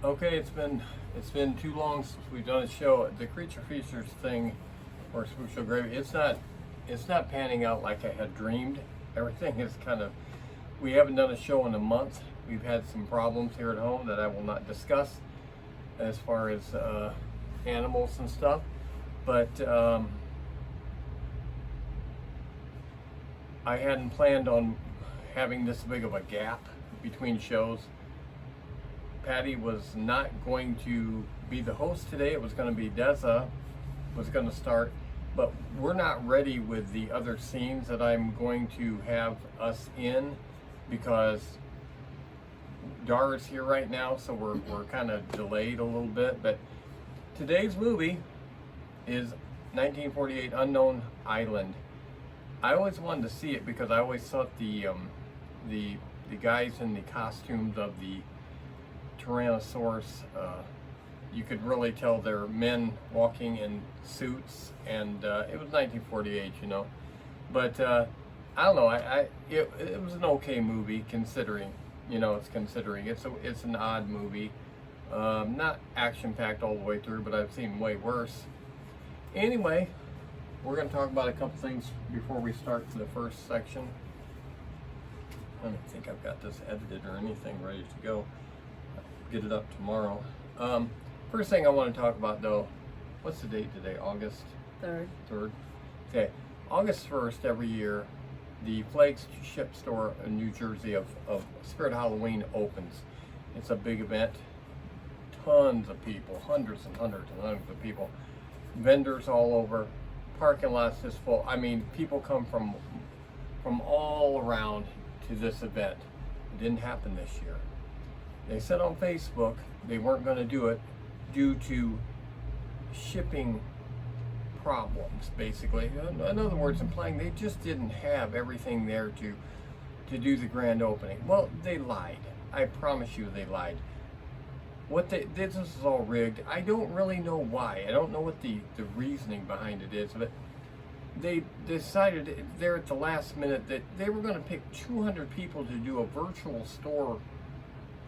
Okay, it's been too long since we've done a show. The Creature Features thing, or SpookShow Gravy, it's not panning out like I had dreamed. Everything is we haven't done a show in a month. We've had some problems here at home that I will not discuss as far as animals and stuff. But I hadn't planned on having this big of a gap between shows. Patty was not going to be the host today. It was going to be Deza was going to start, but we're not ready with the other scenes that I'm going to have us in because Dar's here right now, so we're kind of delayed a little bit. But today's movie is 1948 Unknown Island. I always wanted to see it because I always thought the guys in the costumes of the Tyrannosaurus, you could really tell they're men walking in suits, and it was 1948, you know. But I don't know. It was an okay movie considering, you know. It's an odd movie, not action packed all the way through, but I've seen way worse. Anyway, we're going to talk about a couple things before we start the first section. I don't think I've got this edited or anything ready to go. Get it up tomorrow. First thing I want to talk about though, what's the date today? August 3rd. Okay, August 1st every year, the flagship store in New Jersey of Spirit Halloween opens. It's a big event. Tons of people, hundreds and hundreds and hundreds of people. Vendors all over. Parking lots just full. I mean, people come from all around to this event. It didn't happen this year. They said on Facebook they weren't going to do it due to shipping problems, basically. In other words, implying they just didn't have everything there to do the grand opening. Well, they lied. I promise you they lied. This is all rigged. I don't really know why. I don't know what the reasoning behind it is, but they decided there at the last minute that they were going to pick 200 people to do a virtual store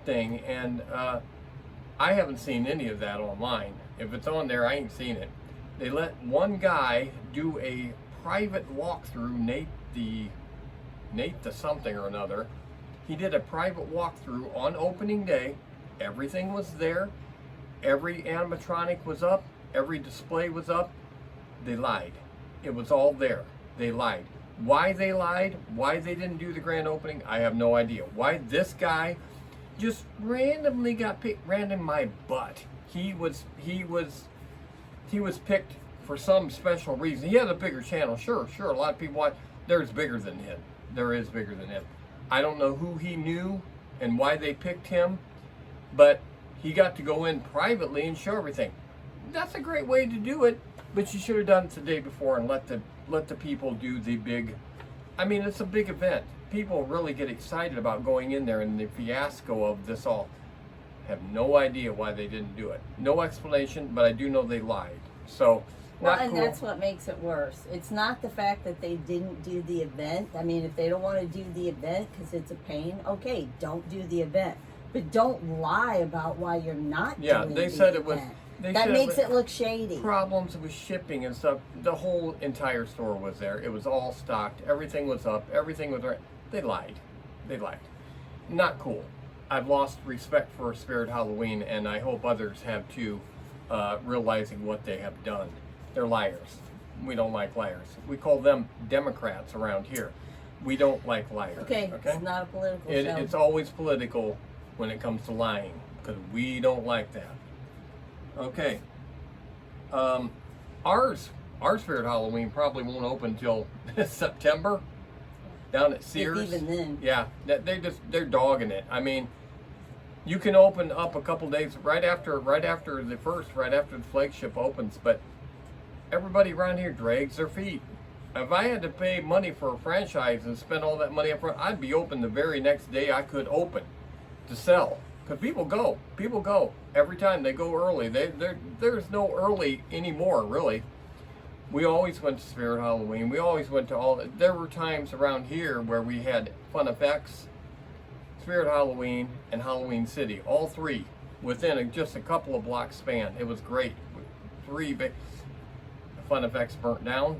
thing, and I haven't seen any of that online. If it's on there, I ain't seen it. They let one guy do a private walkthrough, Nate the something or another. He did a private walkthrough on opening day. Everything was there. Every animatronic was up. Every display was up. They lied. It was all there. They lied. Why they lied, why they didn't do the grand opening, I have no idea. Why this guy just randomly got picked, random my butt. He was picked for some special reason. He had a bigger channel, sure. A lot of people watch. There's bigger than him. There is bigger than him. I don't know who he knew and why they picked him, but he got to go in privately and show everything. That's a great way to do it, but you should have done it the day before and let the people do the big. I mean, it's a big event. People really get excited about going in there, and the fiasco of this all. Have no idea why they didn't do it. No explanation, but I do know they lied. So, not and cool. That's what makes it worse. It's not the fact that they didn't do the event. I mean, if they don't want to do the event because it's a pain, okay, don't do the event. But don't lie about why you're not doing the event. Yeah, they said it was. That makes it look shady. Problems with shipping and stuff. The whole entire store was there. It was all stocked. Everything was up. Everything was right. They lied. Not cool. I've lost respect for Spirit Halloween, and I hope others have too, realizing what they have done. They're liars. We don't like liars. We call them Democrats around here. We don't like liars. Okay? It's not a political show. It's always political when it comes to lying, because we don't like that. Okay. Our Spirit Halloween probably won't open until September. Down at Sears. If even then. Yeah, they're dogging it. I mean, you can open up a couple days right after the flagship opens, but everybody around here drags their feet. If I had to pay money for a franchise and spend all that money up front, I'd be open the very next day I could open to sell. Because people go every time. They go early. There's no early anymore, really. We always went to Spirit Halloween. We always went to all. There were times around here where we had Fun Effects, Spirit Halloween, and Halloween City. All three within just a couple of blocks span. It was great. 3 big Fun Effects burnt down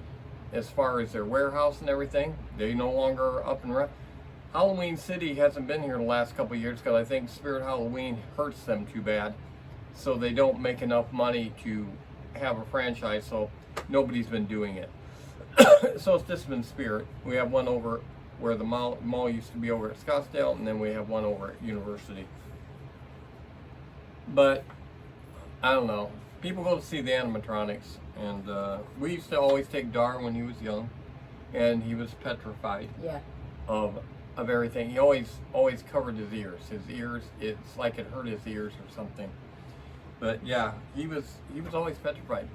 as far as their warehouse and everything. They no longer are up and running. Halloween City hasn't been here the last couple of years because I think Spirit Halloween hurts them too bad. So they don't make enough money to have a franchise, so nobody's been doing it. So it's just been Spirit. We have one over where the mall used to be over at Scottsdale, and then we have one over at University. But I don't know. People go to see the animatronics, and we used to always take Dar when he was young, and he was petrified of everything. He always covered his ears. His ears, it's like it hurt his ears or something. But yeah, he was always petrified.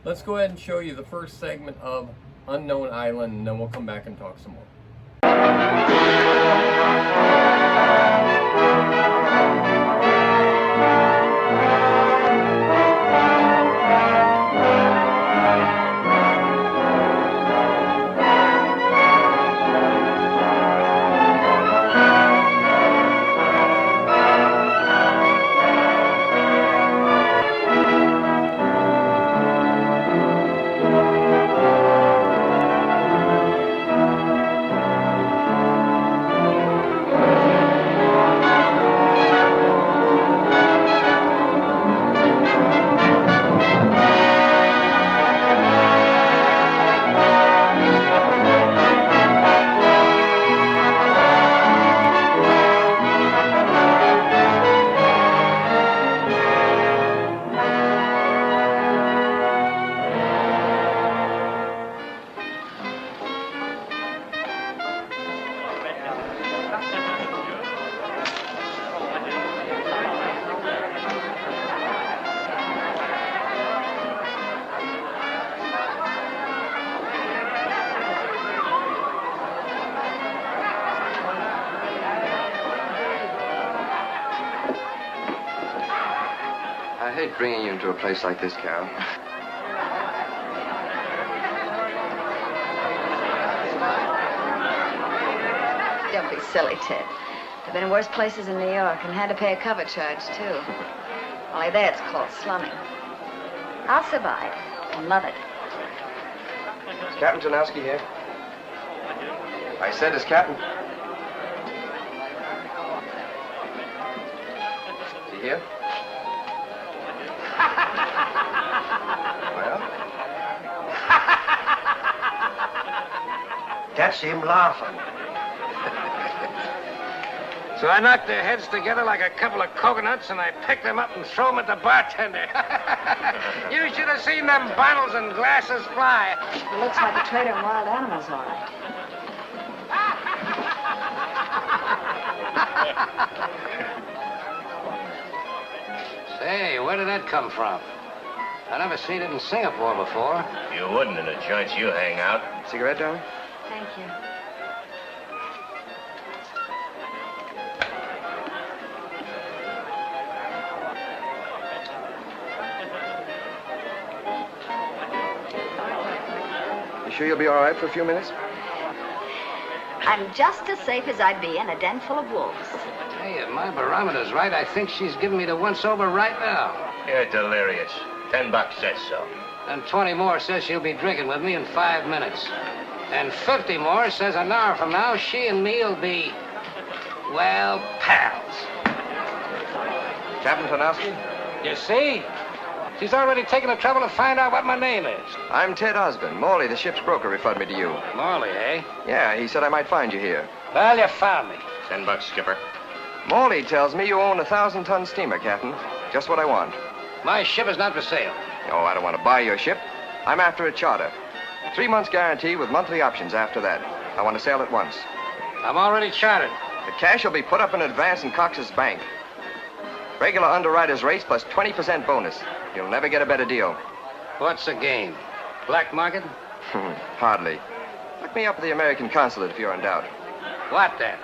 Let's go ahead and show you the first segment of Unknown Island, and then we'll come back and talk some more. I hate bringing you into a place like this, Carol. Don't be silly, Ted. I've been in worse places in New York and had to pay a cover charge, too. Only there it's called slumming. I'll survive and love it. Is Captain Tanowski here? I said, is Captain... Is he here? Well? That's him laughing. So I knocked their heads together like a couple of coconuts, and I picked them up and threw them at the bartender. You should have seen them bottles and glasses fly. It looks like a trader in wild animals, all right. Say, where did that come from? I never seen it in Singapore before. You wouldn't in the joints you hang out. Cigarette, darling? Thank you. You sure you'll be all right for a few minutes? I'm just as safe as I'd be in a den full of wolves. Hey, if my barometer's right, I think she's giving me the once-over right now. You're delirious. $10 says so. And 20 more says she'll be drinking with me in 5 minutes. And 50 more says an hour from now, she and me'll be, well, pals. Captain Tanowski? You see? She's already taken the trouble to find out what my name is. I'm Ted Osborne. Morley, the ship's broker, referred me to you. Morley, eh? Yeah, he said I might find you here. Well, you found me. $10, skipper. Morley tells me you own a 1,000-ton steamer, Captain. Just what I want. My ship is not for sale. Oh, I don't want to buy your ship. I'm after a charter. 3 months guarantee with monthly options after that. I want to sail at once. I'm already chartered. The cash will be put up in advance in Cox's bank. Regular underwriter's rates plus 20% bonus. You'll never get a better deal. What's the game? Black market? Hardly. Look me up at the American consulate if you're in doubt. What then?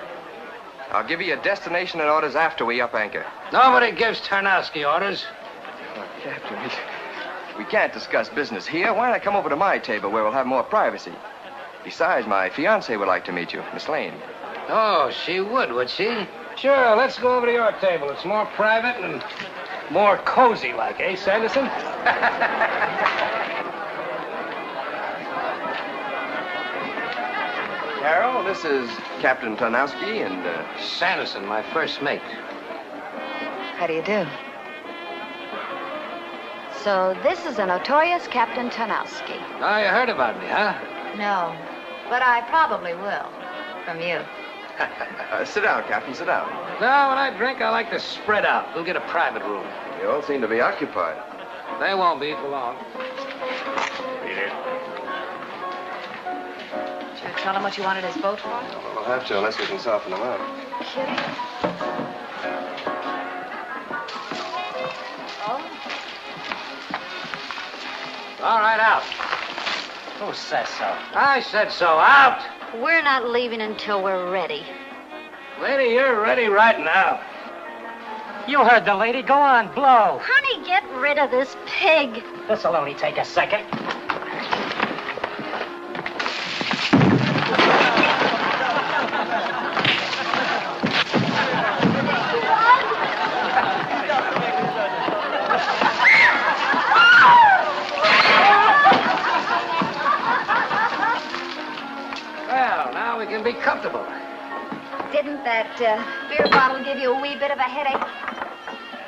I'll give you your destination and orders after we up anchor. Nobody gives Tarnowski orders. Oh, Captain, we can't discuss business here. Why not come over to my table where we'll have more privacy? Besides, my fiancée would like to meet you, Miss Lane. Oh, she would she? Sure, let's go over to your table. It's more private and More cozy like, eh, Sanderson? Carol, this is Captain Tarnowski and, Sanderson, my first mate. How do you do? So this is a notorious Captain Tarnowski. Oh, you heard about me, huh? No, but I probably will. From you. sit down, Captain, sit down. No, when I drink, I like to spread out. We'll get a private room. You all seem to be occupied. They won't be for long. Read it. Did you tell him what you wanted his boat for? We'll have to unless we can soften them up. Kidding? Oh? All right, out. Who says so? I said so. Out! We're not leaving until we're ready. Lady, you're ready right now. You heard the lady. Go on, blow. Honey, get rid of this pig. This'll only take a second. Well, now we can be comfortable. Didn't that beer bottle give you a wee bit of a headache?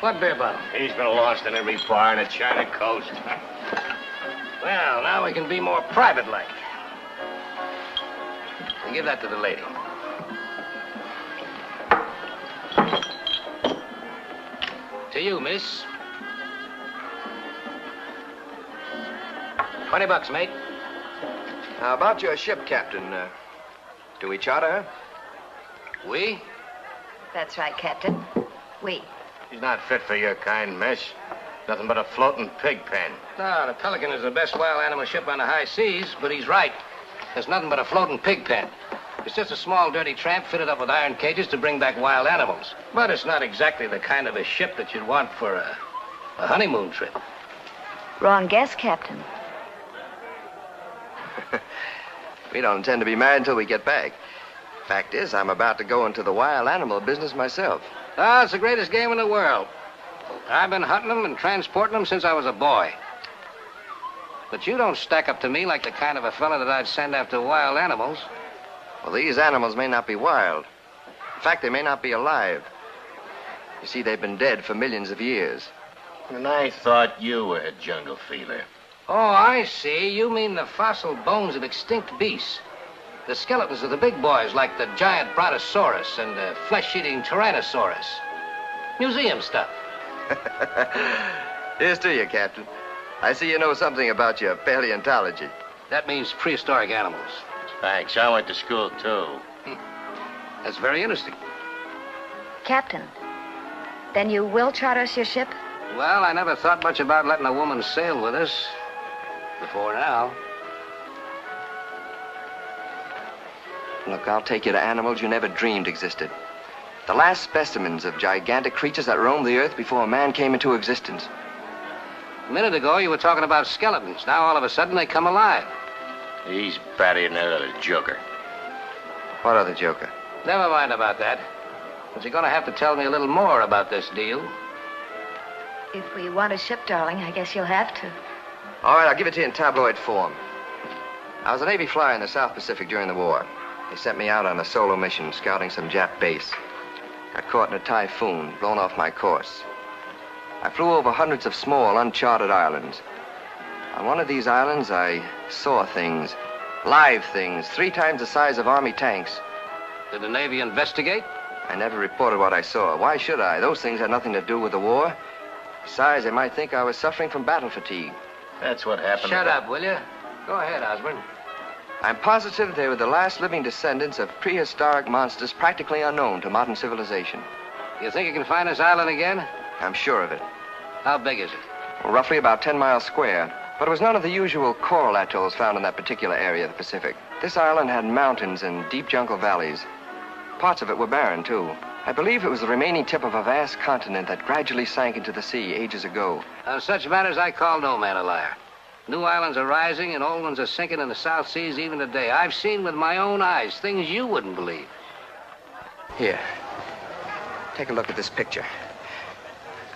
What beer bottle? He's been lost in every bar in the China coast. Well, now we can be more private-like. You give that to the lady. To you, miss. $20, mate. Now, about your ship, Captain, do we charter her? We? That's right, Captain. We. He's not fit for your kind, miss. Nothing but a floating pig pen. No, the Pelican is the best wild animal ship on the high seas, but he's right. There's nothing but a floating pig pen. It's just a small, dirty tramp fitted up with iron cages to bring back wild animals. But it's not exactly the kind of a ship that you'd want for a honeymoon trip. Wrong guess, Captain. We don't intend to be married until we get back. Fact is, I'm about to go into the wild animal business myself. Ah, it's the greatest game in the world. I've been hunting them and transporting them since I was a boy. But you don't stack up to me like the kind of a fella that I'd send after wild animals. Well, these animals may not be wild. In fact, they may not be alive. You see, they've been dead for millions of years. And I thought you were a jungle feeler. Oh, I see. You mean the fossil bones of extinct beasts. The skeletons of the big boys, like the giant brontosaurus and the flesh-eating tyrannosaurus. Museum stuff. Here's to you, Captain. I see you know something about your paleontology. That means prehistoric animals. Thanks. I went to school, too. That's very interesting. Captain, then you will charter us your ship? Well, I never thought much about letting a woman sail with us. Before now. Look, I'll take you to animals you never dreamed existed. The last specimens of gigantic creatures that roamed the earth before man came into existence. A minute ago, you were talking about skeletons. Now, all of a sudden, they come alive. He's batting that other joker. What other joker? Never mind about that. But you're going to have to tell me a little more about this deal. If we want a ship, darling, I guess you'll have to. All right, I'll give it to you in tabloid form. I was a Navy flyer in the South Pacific during the war. They sent me out on a solo mission scouting some Jap base. Got caught in a typhoon, blown off my course. I flew over hundreds of small, uncharted islands. On one of these islands, I saw things, live things, 3 times the size of Army tanks. Did the Navy investigate? I never reported what I saw. Why should I? Those things had nothing to do with the war. Besides, they might think I was suffering from battle fatigue. That's what happened. Shut up, will you? Go ahead, Osborne. I'm positive they were the last living descendants of prehistoric monsters practically unknown to modern civilization. You think you can find this island again? I'm sure of it. How big is it? Well, roughly about 10 miles square. But it was none of the usual coral atolls found in that particular area of the Pacific. This island had mountains and deep jungle valleys. Parts of it were barren, too. I believe it was the remaining tip of a vast continent that gradually sank into the sea ages ago. On such matters, I call no man a liar. New islands are rising and old ones are sinking in the South Seas even today. I've seen with my own eyes things you wouldn't believe. Here. Take a look at this picture.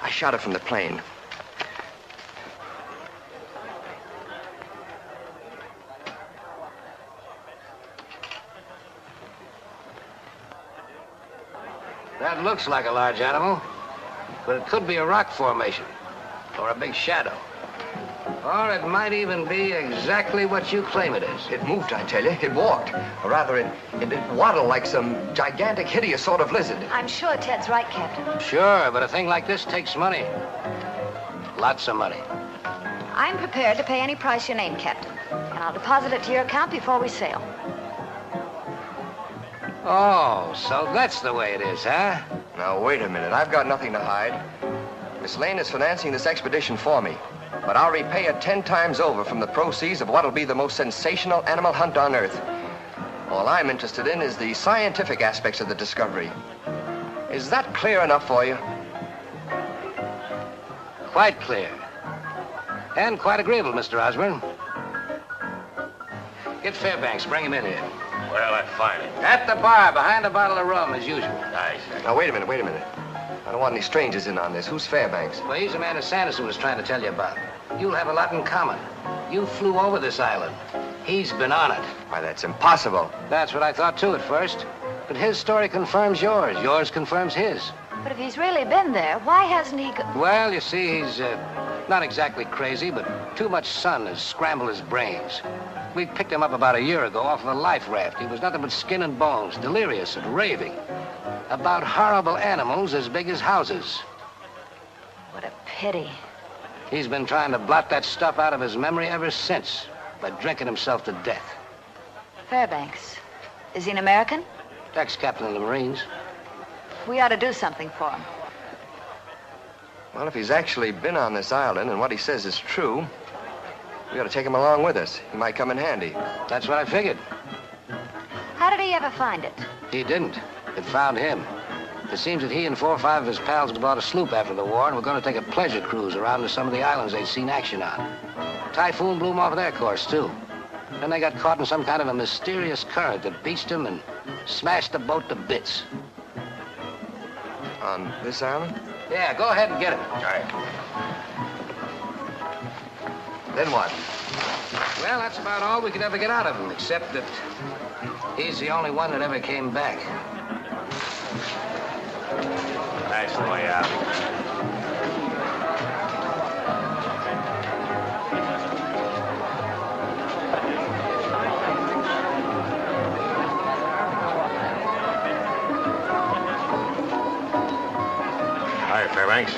I shot it from the plane. That looks like a large animal, but it could be a rock formation or a big shadow. Or it might even be exactly what you claim it is. It moved, I tell you. It walked. Or rather, it waddled like some gigantic, hideous sort of lizard. I'm sure Ted's right, Captain. Sure, but a thing like this takes money. Lots of money. I'm prepared to pay any price you name, Captain. And I'll deposit it to your account before we sail. Oh, so that's the way it is, huh? Now, wait a minute. I've got nothing to hide. Miss Lane is financing this expedition for me. But I'll repay it 10 times over from the proceeds of what'll be the most sensational animal hunt on Earth. All I'm interested in is the scientific aspects of the discovery. Is that clear enough for you? Quite clear. And quite agreeable, Mr. Osborne. Get Fairbanks, bring him in here. Where'll I find him? At the bar, behind a bottle of rum, as usual. Nice. Now, wait a minute. I don't want any strangers in on this. Who's Fairbanks? Well, he's the man that Sanderson was trying to tell you about. You'll have a lot in common. You flew over this island. He's been on it. Why, that's impossible. That's what I thought, too, at first. But his story confirms yours. Yours confirms his. But if he's really been there, why hasn't he... Well, you see, he's not exactly crazy, but too much sun has scrambled his brains. We picked him up about a year ago off of a life raft. He was nothing but skin and bones, delirious and raving. About horrible animals as big as houses. What a pity. He's been trying to blot that stuff out of his memory ever since by drinking himself to death. Fairbanks. Is he an American? Ex-captain of the Marines. We ought to do something for him. Well, if he's actually been on this island and what he says is true, we ought to take him along with us. He might come in handy. That's what I figured. How did he ever find it? He didn't. It found him. It seems that he and 4 or 5 of his pals had bought a sloop after the war and were going to take a pleasure cruise around to some of the islands they'd seen action on. Typhoon blew them off their course, too. Then they got caught in some kind of a mysterious current that beached them and smashed the boat to bits. On this island? Yeah, go ahead and get him. All right. Then what? Well, that's about all we could ever get out of him, except that he's the only one that ever came back. Nice way out. Hi, Fairbanks.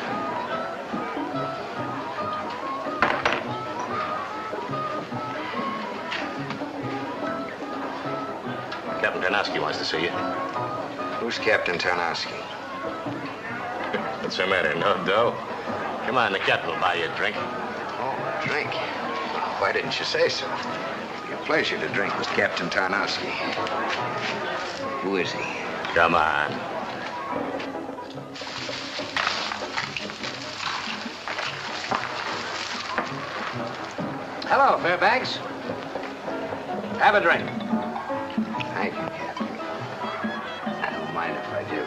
Captain Tarnowski wants to see you. Who's Captain Tarnowski? What's the matter? No dough? Come on, the captain will buy you a drink. Oh, a drink. Why didn't you say so? It'd be a pleasure to drink with Captain Tarnowski. Who is he? Come on. Hello, Fairbanks. Have a drink. Thank you, Captain. I don't mind if I do.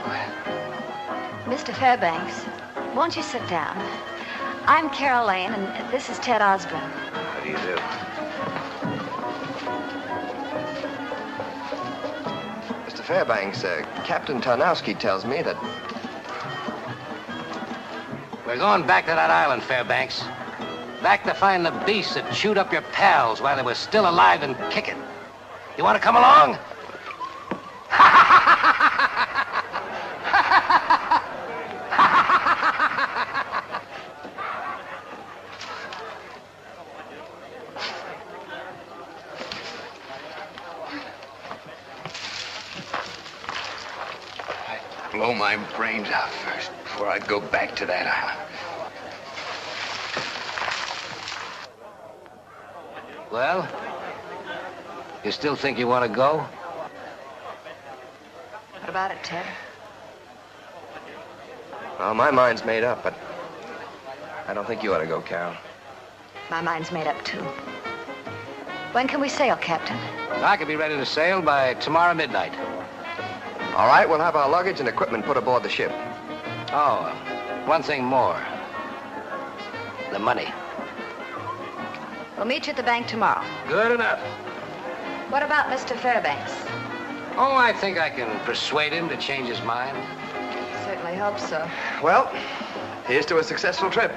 Mr. Fairbanks, won't you sit down? I'm Carol Lane, and this is Ted Osborne. How do you do? Mr. Fairbanks, Captain Tarnowski tells me that... We're going back to that island, Fairbanks. Back to find the beast that chewed up your pals while they were still alive and kicking. You want to come along? I'd blow my brains out first before I'd go back to that island. Well, you still think you want to go? What about it, Ted? Well, my mind's made up, but I don't think you ought to go, Carol. My mind's made up, too. When can we sail, Captain? I could be ready to sail by tomorrow midnight. All right, we'll have our luggage and equipment put aboard the ship. Oh, one thing more. the money. We'll meet you at the bank tomorrow. Good enough. What about Mr. Fairbanks? Oh, I think I can persuade him to change his mind. Certainly hope so. Well, here's to a successful trip.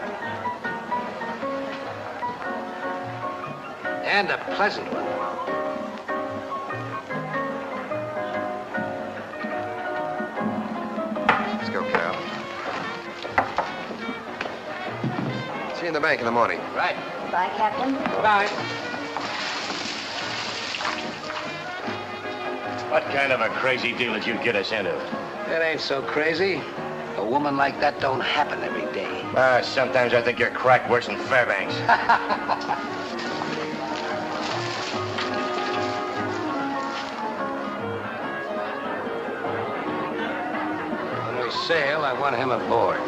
And a pleasant one. Let's go, Carol. See you in the bank in the morning. Right. Bye, Captain. Bye. What kind of a crazy deal did you get us into? It ain't so crazy. A woman like that don't happen every day. Sometimes I think you're cracked worse than Fairbanks. When we sail, I want him aboard.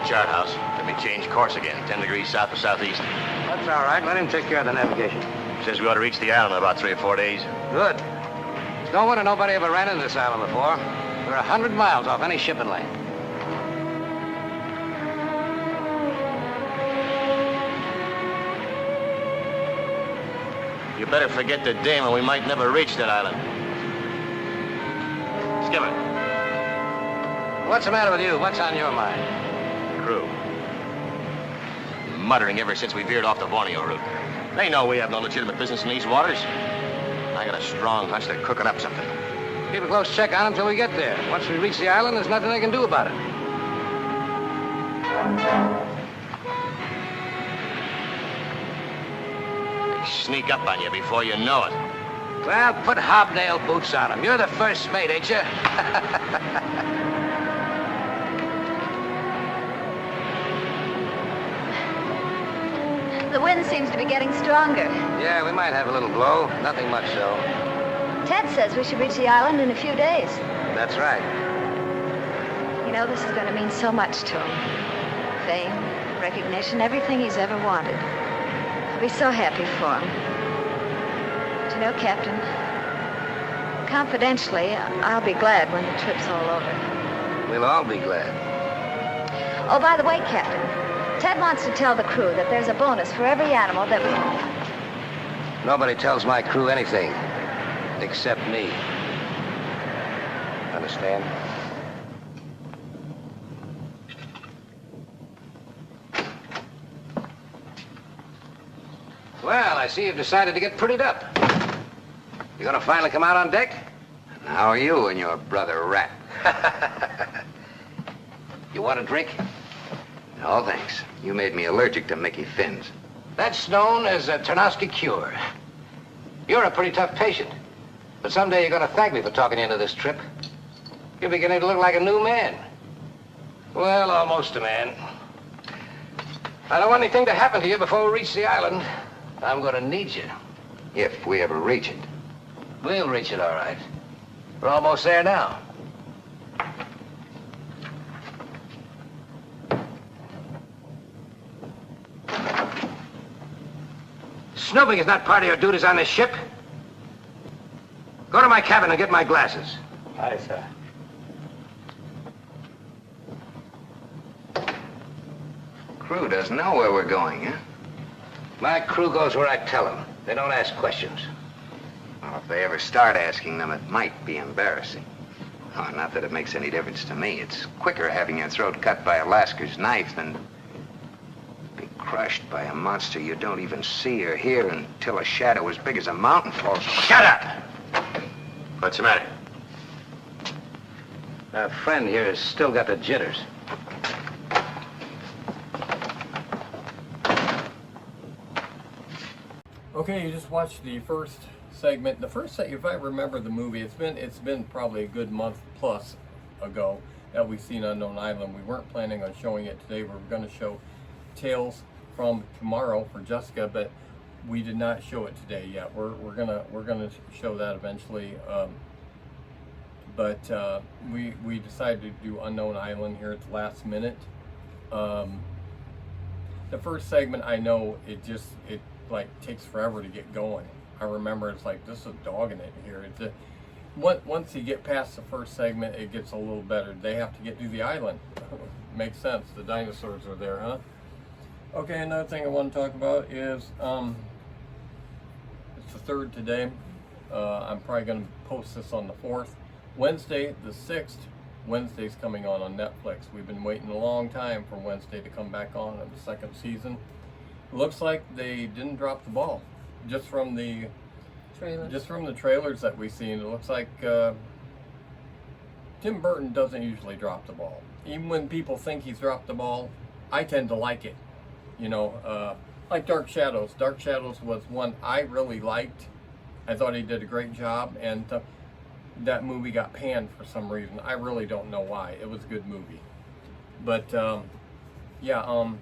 Chart house. Let me change course again. 10 degrees south of southeast. That's all right. Let him take care of the navigation. Says we ought to reach the island in about 3 or 4 days. Good. No one or nobody ever ran into this island before. We're 100 miles off any shipping lane. You better forget the dame or we might never reach that island. Skipper. What's the matter with you? What's on your mind? Crew. Muttering ever since we veered off the Borneo route. They know we have no legitimate business in these waters. I got a strong hunch they're cooking up something. Keep a close check on them till we get there. Once we reach the island, there's nothing they can do about it. They sneak up on you before you know it. Well, put hobnail boots on them. You're the first mate, ain't you? The wind seems to be getting stronger. Yeah, we might have a little blow. Nothing much, though. Ted says we should reach the island in a few days. That's right. You know, this is going to mean so much to him. Fame, recognition, everything he's ever wanted. I'll be so happy for him. But you know, Captain, confidentially, I'll be glad when the trip's all over. We'll all be glad. Oh, by the way, Captain, Ted wants to tell the crew that there's a bonus for every animal that we... Nobody tells my crew anything, except me. Understand? Well, I see you've decided to get prettied up. You gonna finally come out on deck? How are you and your brother Rat? You want a drink? No, thanks. You made me allergic to Mickey Fins. That's known as a Tarnowski cure. You're a pretty tough patient. But someday you're gonna thank me for talking you into this trip. You're beginning to look like a new man. Well, almost a man. I don't want anything to happen to you before we reach the island. I'm gonna need you. If we ever reach it. We'll reach it, all right. We're almost there now. Snooping is not part of your duties on this ship. Go to my cabin and get my glasses. Aye, sir. Crew doesn't know where we're going, huh? My crew goes where I tell them. They don't ask questions. Well, if they ever start asking them, it might be embarrassing. Oh, not that it makes any difference to me. It's quicker having your throat cut by a Lasker's knife than be crushed by a monster you don't even see or hear until a shadow as big as a mountain falls. Shut up! What's the matter? Our friend here has still got the jitters. Okay, you just watched the first segment. The first segment, if I remember the movie, it's been probably a good month plus ago that we've seen Unknown Island. We weren't planning on showing it today. We were going to show Tales from Tomorrow for Jessica, but we did not show it today yet. We're gonna show that eventually. but we decided to do Unknown Island here at the last minute. The first segment, I know it like takes forever to get going. I remember it's like, this is dogging it here. Once you get past the first segment, it gets a little better. They have to get to the island. Makes sense. The dinosaurs are there, huh? Okay, another thing I want to talk about is it's the 3rd today. I'm probably going to post this on the 4th. Wednesday, the 6th, Wednesday's coming on Netflix. We've been waiting a long time for Wednesday to come back on in the 2nd season. It looks like they didn't drop the ball. Just from the trailers that we've seen, it looks like Tim Burton doesn't usually drop the ball. Even when people think he's dropped the ball, I tend to like it. You know, like Dark Shadows. Dark Shadows was one I really liked. I thought he did a great job, and that movie got panned for some reason. I really don't know why. It was a good movie. But, yeah,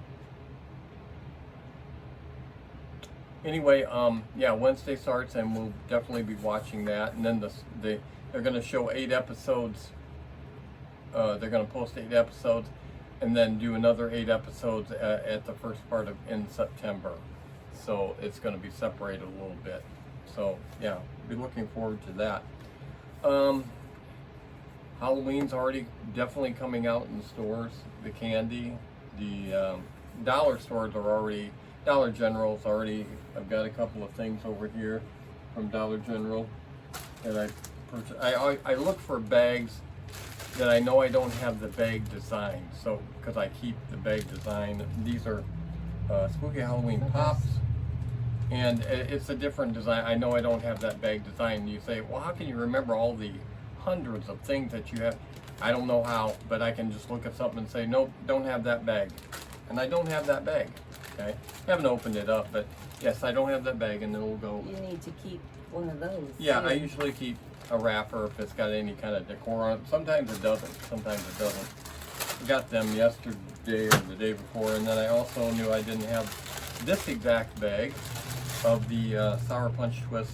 anyway, yeah, Wednesday starts, and we'll definitely be watching that. And then they're going to show 8 episodes. They're going to post 8 episodes, and then do another 8 episodes at the first part of in September. So it's going to be separated a little bit. So yeah, be looking forward to that. Halloween's already definitely coming out in stores. The candy, the dollar stores are already. Dollar General's already. I've got a couple of things over here from Dollar General that I purchased. I look for bags that I know I don't have the bag design, so because I keep the bag design. These are Spooky Halloween Pops, and it's a different design. I know I don't have that bag design. You say, well, how can you remember all the hundreds of things that you have? I don't know how, but I can just look at something and say, nope, don't have that bag, and I don't have that bag. Okay, I haven't opened it up, but yes, I don't have that bag, and it'll go. You need to keep one of those. Yeah, I usually keep a wrapper if it's got any kind of decor on it. Sometimes it doesn't. Sometimes it doesn't. I got them yesterday or the day before, and then I also knew I didn't have this exact bag of the Sour Punch Twist.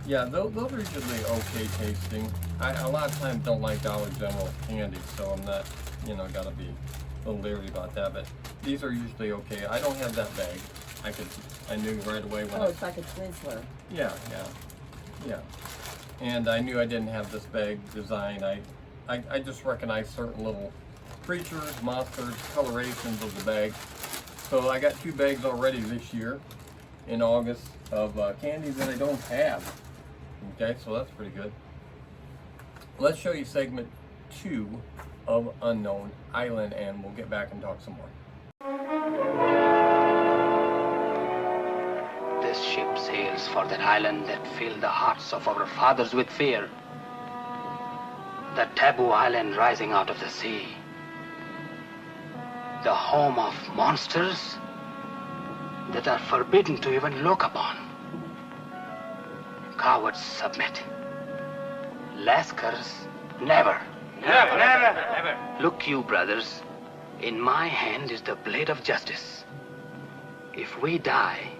Yeah, those are usually okay tasting. I a lot of times don't like Dollar General candy, so I'm not, gotta be a little leery about that. But these are usually okay. I don't have that bag. I knew right away when. Oh, it's like a Twizzler. Yeah. And I knew I didn't have this bag design. I just recognized certain little creatures, monsters, colorations of the bag. So I got 2 bags already this year in August of candy that I don't have. Okay, so that's pretty good. Let's show you segment 2 of Unknown Island, and we'll get back and talk some more. This ship sails for that island that filled the hearts of our fathers with fear. That taboo island rising out of the sea. The home of monsters that are forbidden to even look upon. Cowards submit. Lascars never. Never. Look you, brothers. In my hand is the blade of justice. If we die,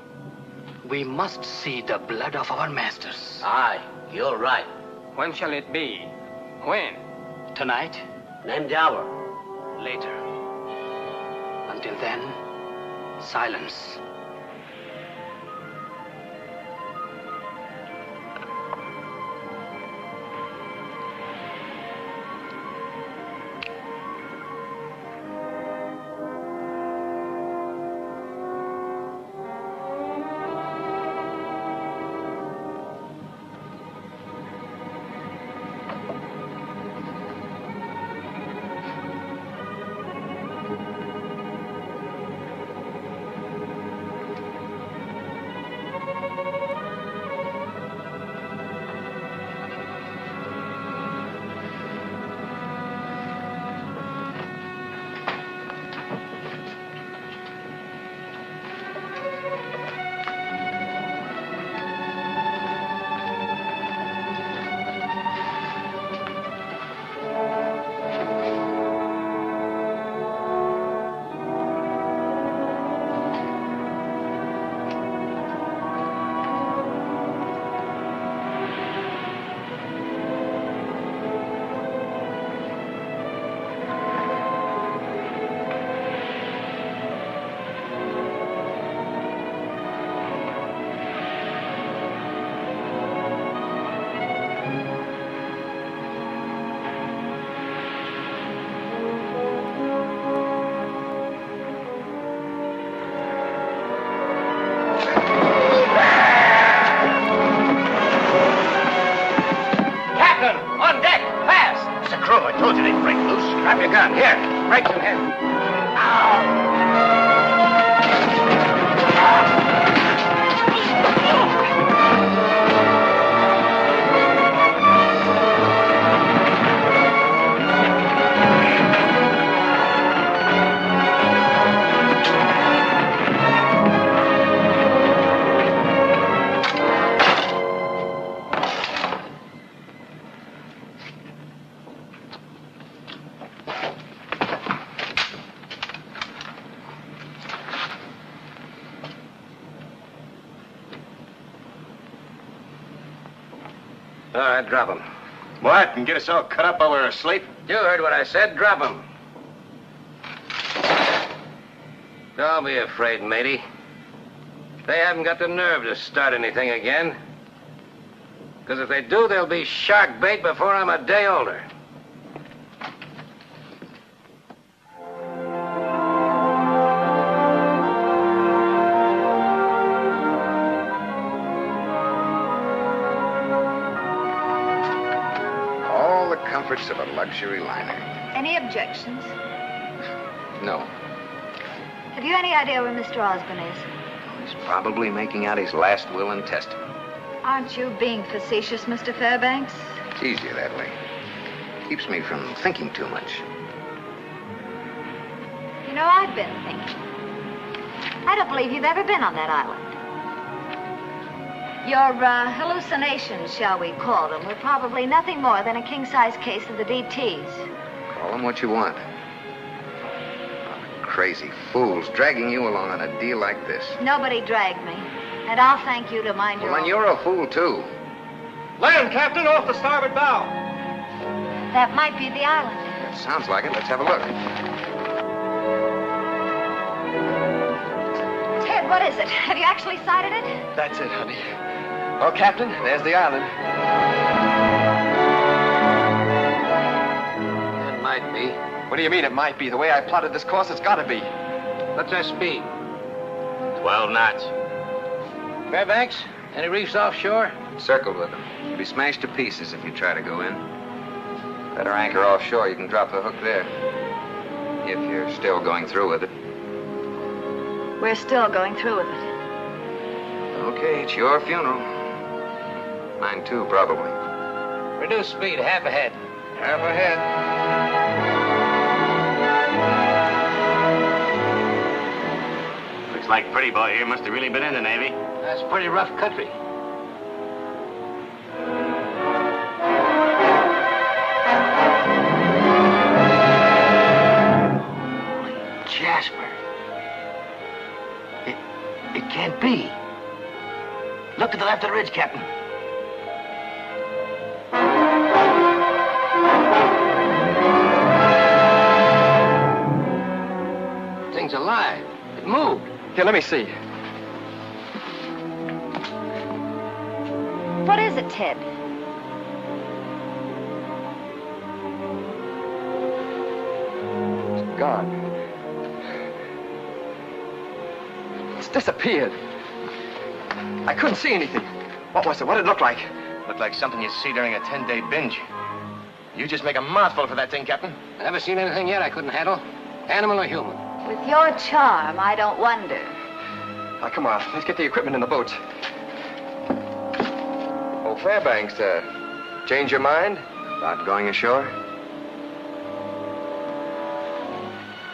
we must see the blood of our masters. Aye, you're right. When shall it be? When? Tonight? Name the hour. Later. Until then, silence. Drop your gun. Here, break some head. All right, drop him. What? And get us all cut up while we're asleep? You heard what I said. Drop him. Don't be afraid, matey. They haven't got the nerve to start anything again. Because if they do, they'll be shark bait before I'm a day older. All the comforts of a luxury liner. Any objections? No. Have you any idea where Mr. Osborne is? He's probably making out his last will and testament. Aren't you being facetious, Mr. Fairbanks? It's easier that way. Keeps me from thinking too much. You know, I've been thinking. I don't believe you've ever been on that island. Your hallucinations, shall we call them, were probably nothing more than a king-size case of the DTs. Call them what you want. Crazy fools dragging you along on a deal like this. Nobody dragged me. And I'll thank you to mind your Well, then own. you're a fool, too. Land, Captain, off the starboard bow. That might be the island. That sounds like it. Let's have a look. Ted, what is it? Have you actually sighted it? That's it, honey. Oh, Captain, there's the island. It might be. What do you mean it might be? The way I plotted this course, it's got to be. What's our speed? 12 knots. Fairbanks, any reefs offshore? Circled with them. You'll be smashed to pieces if you try to go in. Better anchor offshore. You can drop the hook there. If you're still going through with it. We're still going through with it. Okay, it's your funeral. Mine too, probably. Reduce speed, half ahead. Half ahead. Looks like Pretty Boy here must have really been in the Navy. That's pretty rough country. Jasper. It can't be. Look to the left of the ridge, Captain. Thing's alive. It moved. Here, let me see. What is it, Ted? It's gone. It's disappeared. I couldn't see anything. What was it? What did it look like? Looked like something you see during a 10-day binge. You just make a mouthful for that thing, Captain. Never seen anything yet I couldn't handle. Animal or human. With your charm, I don't wonder. Now, come on. Let's get the equipment in the boats. Oh, Fairbanks, change your mind about going ashore?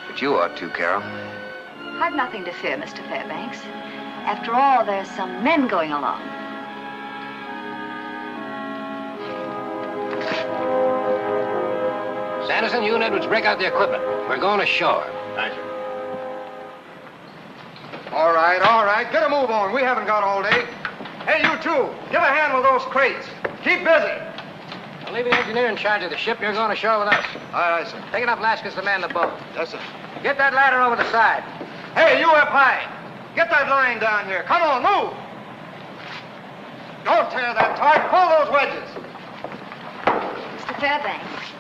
But you ought to, Carol. I've nothing to fear, Mr. Fairbanks. After all, there's some men going along. Sanderson, you and Edwards break out the equipment. We're going ashore. Aye, sir. All right. Get a move on. We haven't got all day. Hey, you two, give a hand with those crates. Keep busy. I'll leave the engineer in charge of the ship. You're going ashore with us. Aye, sir. Take enough lascars to man the boat. Yes, sir. Get that ladder over the side. Hey, you up high. Get that line down here. Come on, move. Don't tear that taut. Pull those wedges. Mr. Fairbanks,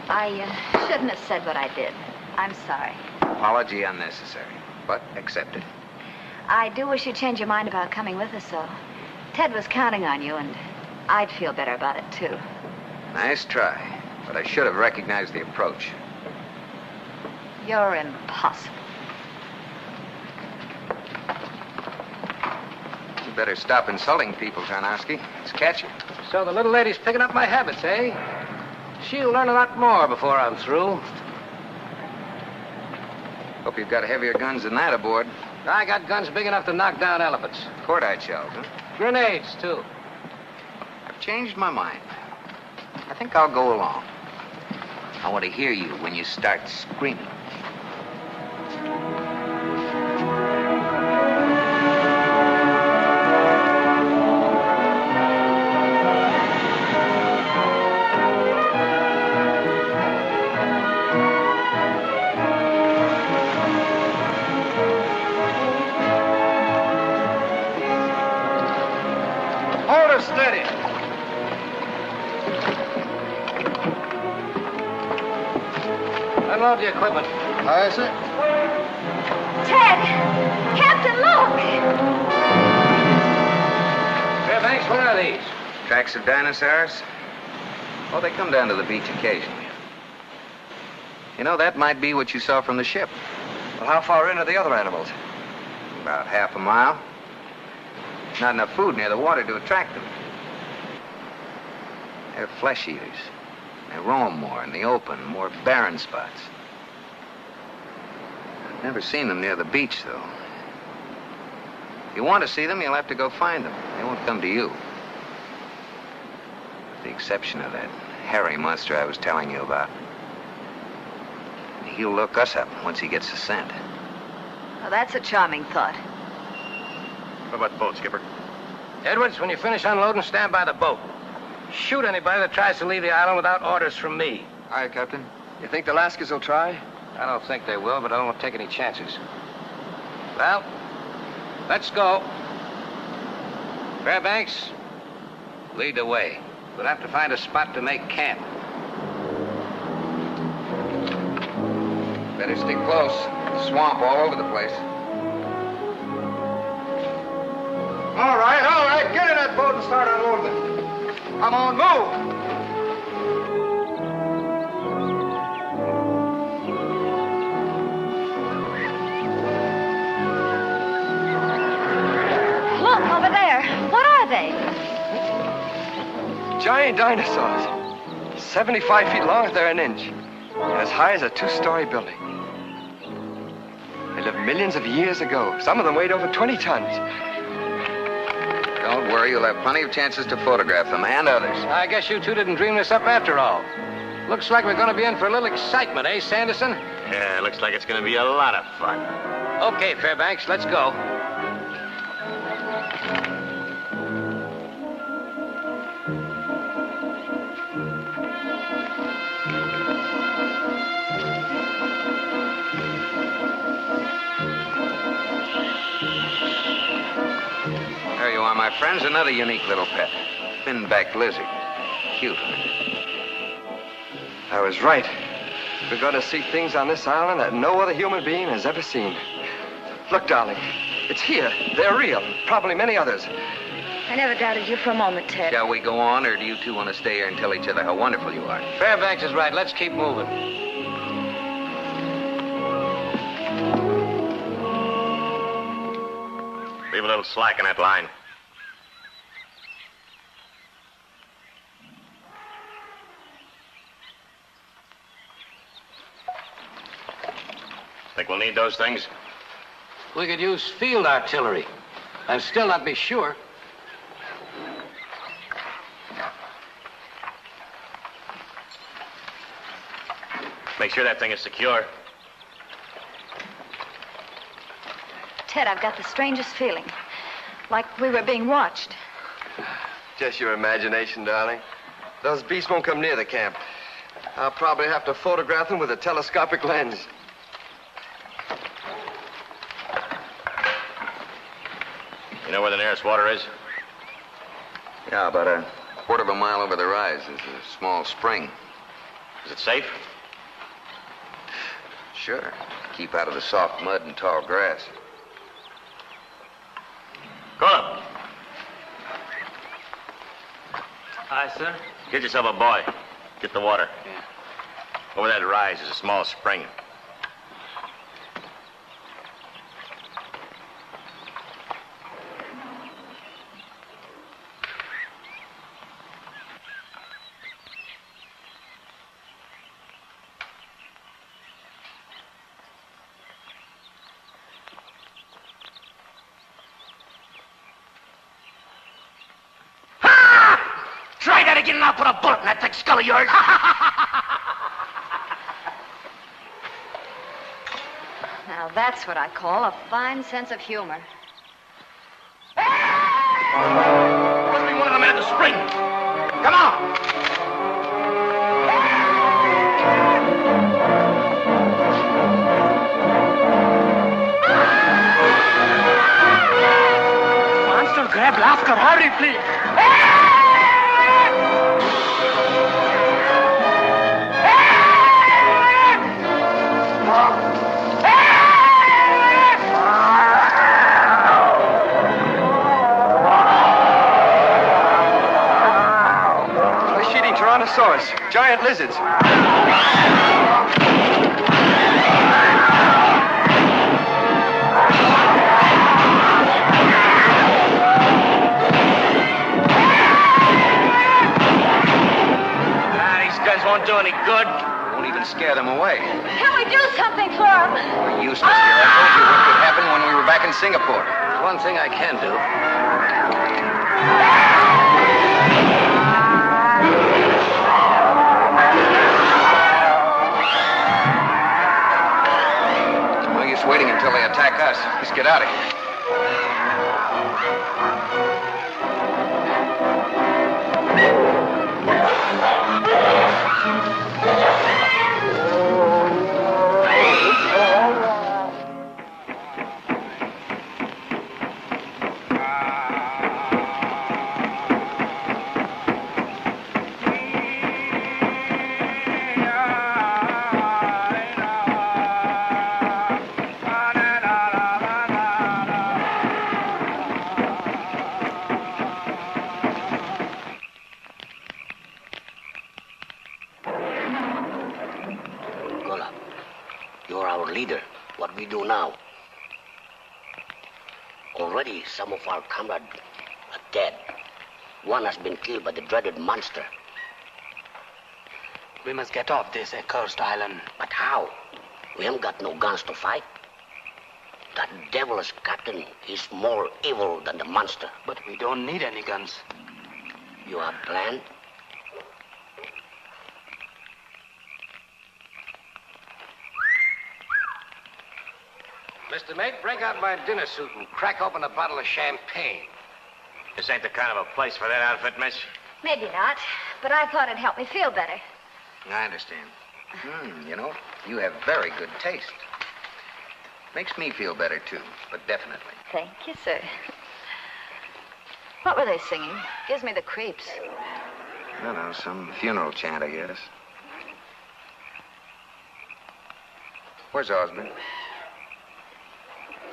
I shouldn't have said what I did. I'm sorry. Apology unnecessary, but accepted. I do wish you'd change your mind about coming with us, though. Ted was counting on you, and I'd feel better about it, too. Nice try, but I should have recognized the approach. You're impossible. You better stop insulting people, Tarnowski. It's catchy. So the little lady's picking up my habits, eh? She'll learn a lot more before I'm through. Hope you've got heavier guns than that aboard. I got guns big enough to knock down elephants. Cordite shells, huh? Grenades, too. I've changed my mind. I think I'll go along. I want to hear you when you start screaming. Hold her steady. Unload the equipment. Aye, sir. Ted! Captain, look! Fairbanks, what are these? Tracks of dinosaurs? Oh, they come down to the beach occasionally. You know, that might be what you saw from the ship. Well, how far in are the other animals? About half a mile. Not enough food near the water to attract them. They're flesh eaters. They roam more in the open, more barren spots. I've never seen them near the beach, though. If you want to see them, you'll have to go find them. They won't come to you. With the exception of that hairy monster I was telling you about. He'll look us up once he gets the scent. Well, that's a charming thought. What about the boat, Skipper? Edwards, when you finish unloading, stand by the boat. Shoot anybody that tries to leave the island without orders from me. Aye, Captain. You think the Lascars will try? I don't think they will, but I won't take any chances. Well, let's go. Fairbanks, lead the way. We'll have to find a spot to make camp. Better stick close. Swamp all over the place. All right. Get in that boat and start unloading it. Come on, move. Look, over there. What are they? Giant dinosaurs. 75 feet long if they're an inch. And as high as a two-story building. They lived millions of years ago. Some of them weighed over 20 tons. Don't worry, you'll have plenty of chances to photograph them and others. I guess you two didn't dream this up after all. Looks like we're going to be in for a little excitement, eh, Sanderson? Yeah, looks like it's going to be a lot of fun. Okay, Fairbanks, let's go. There you are, my friends. Another unique little pet. Fin-backed lizard. Cute. I was right. We're going to see things on this island that no other human being has ever seen. Look, darling. It's here. They're real. Probably many others. I never doubted you for a moment, Ted. Shall we go on, or do you two want to stay here and tell each other how wonderful you are? Fairbanks is right. Let's keep moving. Leave a little slack in that line. Think we'll need those things? We could use field artillery. And still not be sure. Make sure that thing is secure. Ted, I've got the strangest feeling. Like we were being watched. Just your imagination, darling. Those beasts won't come near the camp. I'll probably have to photograph them with a telescopic lens. You know where the nearest water is? Yeah, about a quarter of a mile over the rise is a small spring. Is it safe? Sure. Keep out of the soft mud and tall grass. Go on. Aye, sir. Get yourself a boy. Get the water. Yeah. Over that rise is a small spring. I'll put a bullet in that thick skull of yours. Now that's what I call a fine sense of humor. Must be one of the men at the spring. Come on. Monster grab laughter. Hurry, please. Tyrannosaurus, giant lizards. These guns won't do any good. Won't even scare them away. Can we do something for him? We're useless here. I told you what could happen when we were back in Singapore. There's one thing I can do. No use waiting until they attack us. Let's get out of here. You're our leader. What we do now? Already some of our comrades are dead. One has been killed by the dreaded monster. We must get off this accursed island. But how? We haven't got no guns to fight. That devilish captain is more evil than the monster. But we don't need any guns. You have planned? Mr. Mate, break out my dinner suit and crack open a bottle of champagne. This ain't the kind of a place for that outfit, miss. Maybe not, but I thought it'd help me feel better. I understand. You know, you have very good taste. Makes me feel better, too, but definitely. Thank you, sir. What were they singing? Gives me the creeps. I don't know, some funeral chant, I guess. Where's Osmond?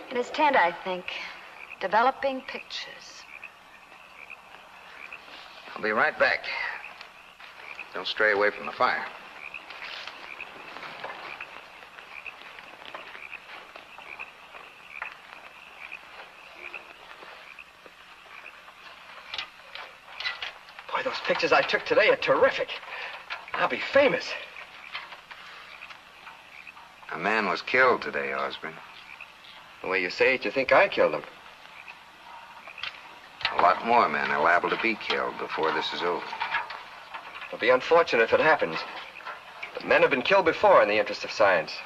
In his tent, I think. Developing pictures. I'll be right back. Don't stray away from the fire. Boy, those pictures I took today are terrific. I'll be famous. A man was killed today, Osborne. The way you say it, you think I killed him. A lot more men are liable to be killed before this is over. It'll be unfortunate if it happens. But men have been killed before in the interest of science.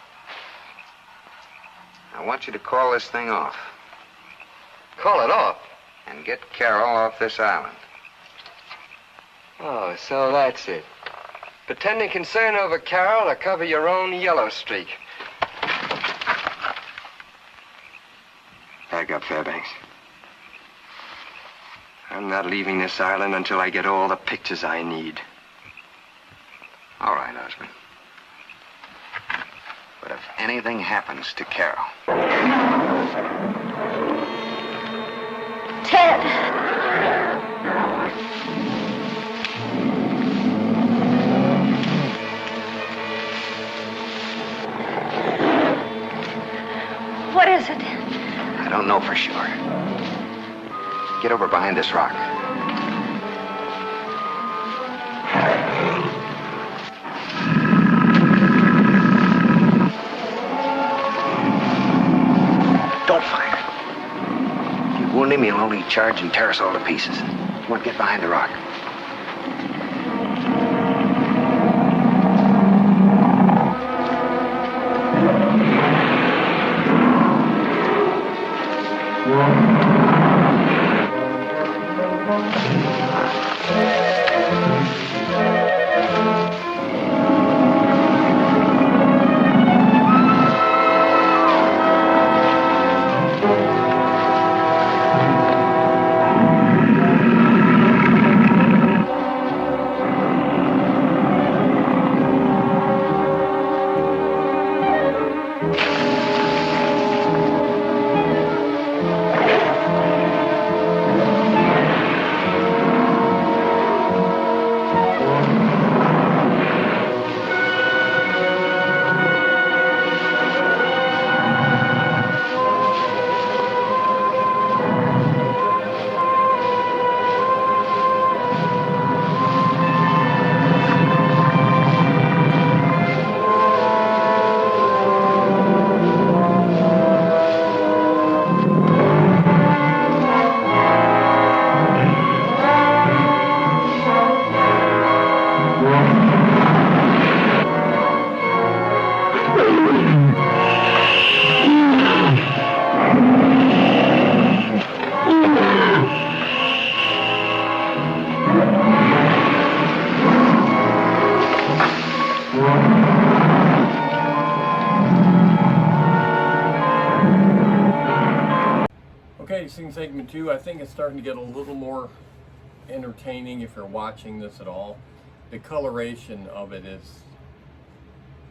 I want you to call this thing off. Call it off? And get Carol off this island. Oh, so that's it. Pretending concern over Carol to cover your own yellow streak. Back up, Fairbanks. I'm not leaving this island until I get all the pictures I need. All right, Osborne. But if anything happens to Carol... Ted! What is it? I don't know for sure. Get over behind this rock. Don't fire. If you wound him, he'll only charge and tear us all to pieces. Come on, get behind the rock. right, you've seen segment 2. I think it's starting to get a little more entertaining if you're watching this at all. The coloration of it is,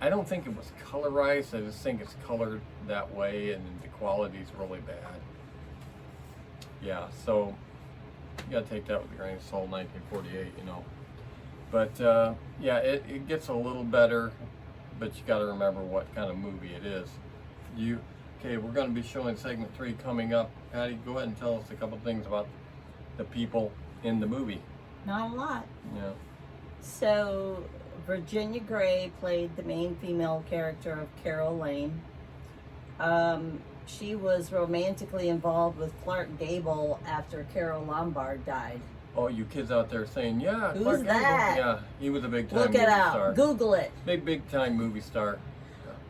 I don't think it was colorized, I just think it's colored that way, and the quality's really bad. Yeah, so you gotta take that with a grain of salt, 1948, you know. But yeah, it gets a little better, but you gotta remember what kind of movie it is. Okay, we're gonna be showing segment 3 coming up. Patty, go ahead and tell us a couple things about the people in the movie. Not a lot. Yeah. So, Virginia Gray played the main female character of Carol Lane. She was romantically involved with Clark Gable after Carol Lombard died. Oh, you kids out there saying, yeah, Who's Clark that? Gable. Yeah, he was a big time Look movie it out. star. Google it. Big time movie star.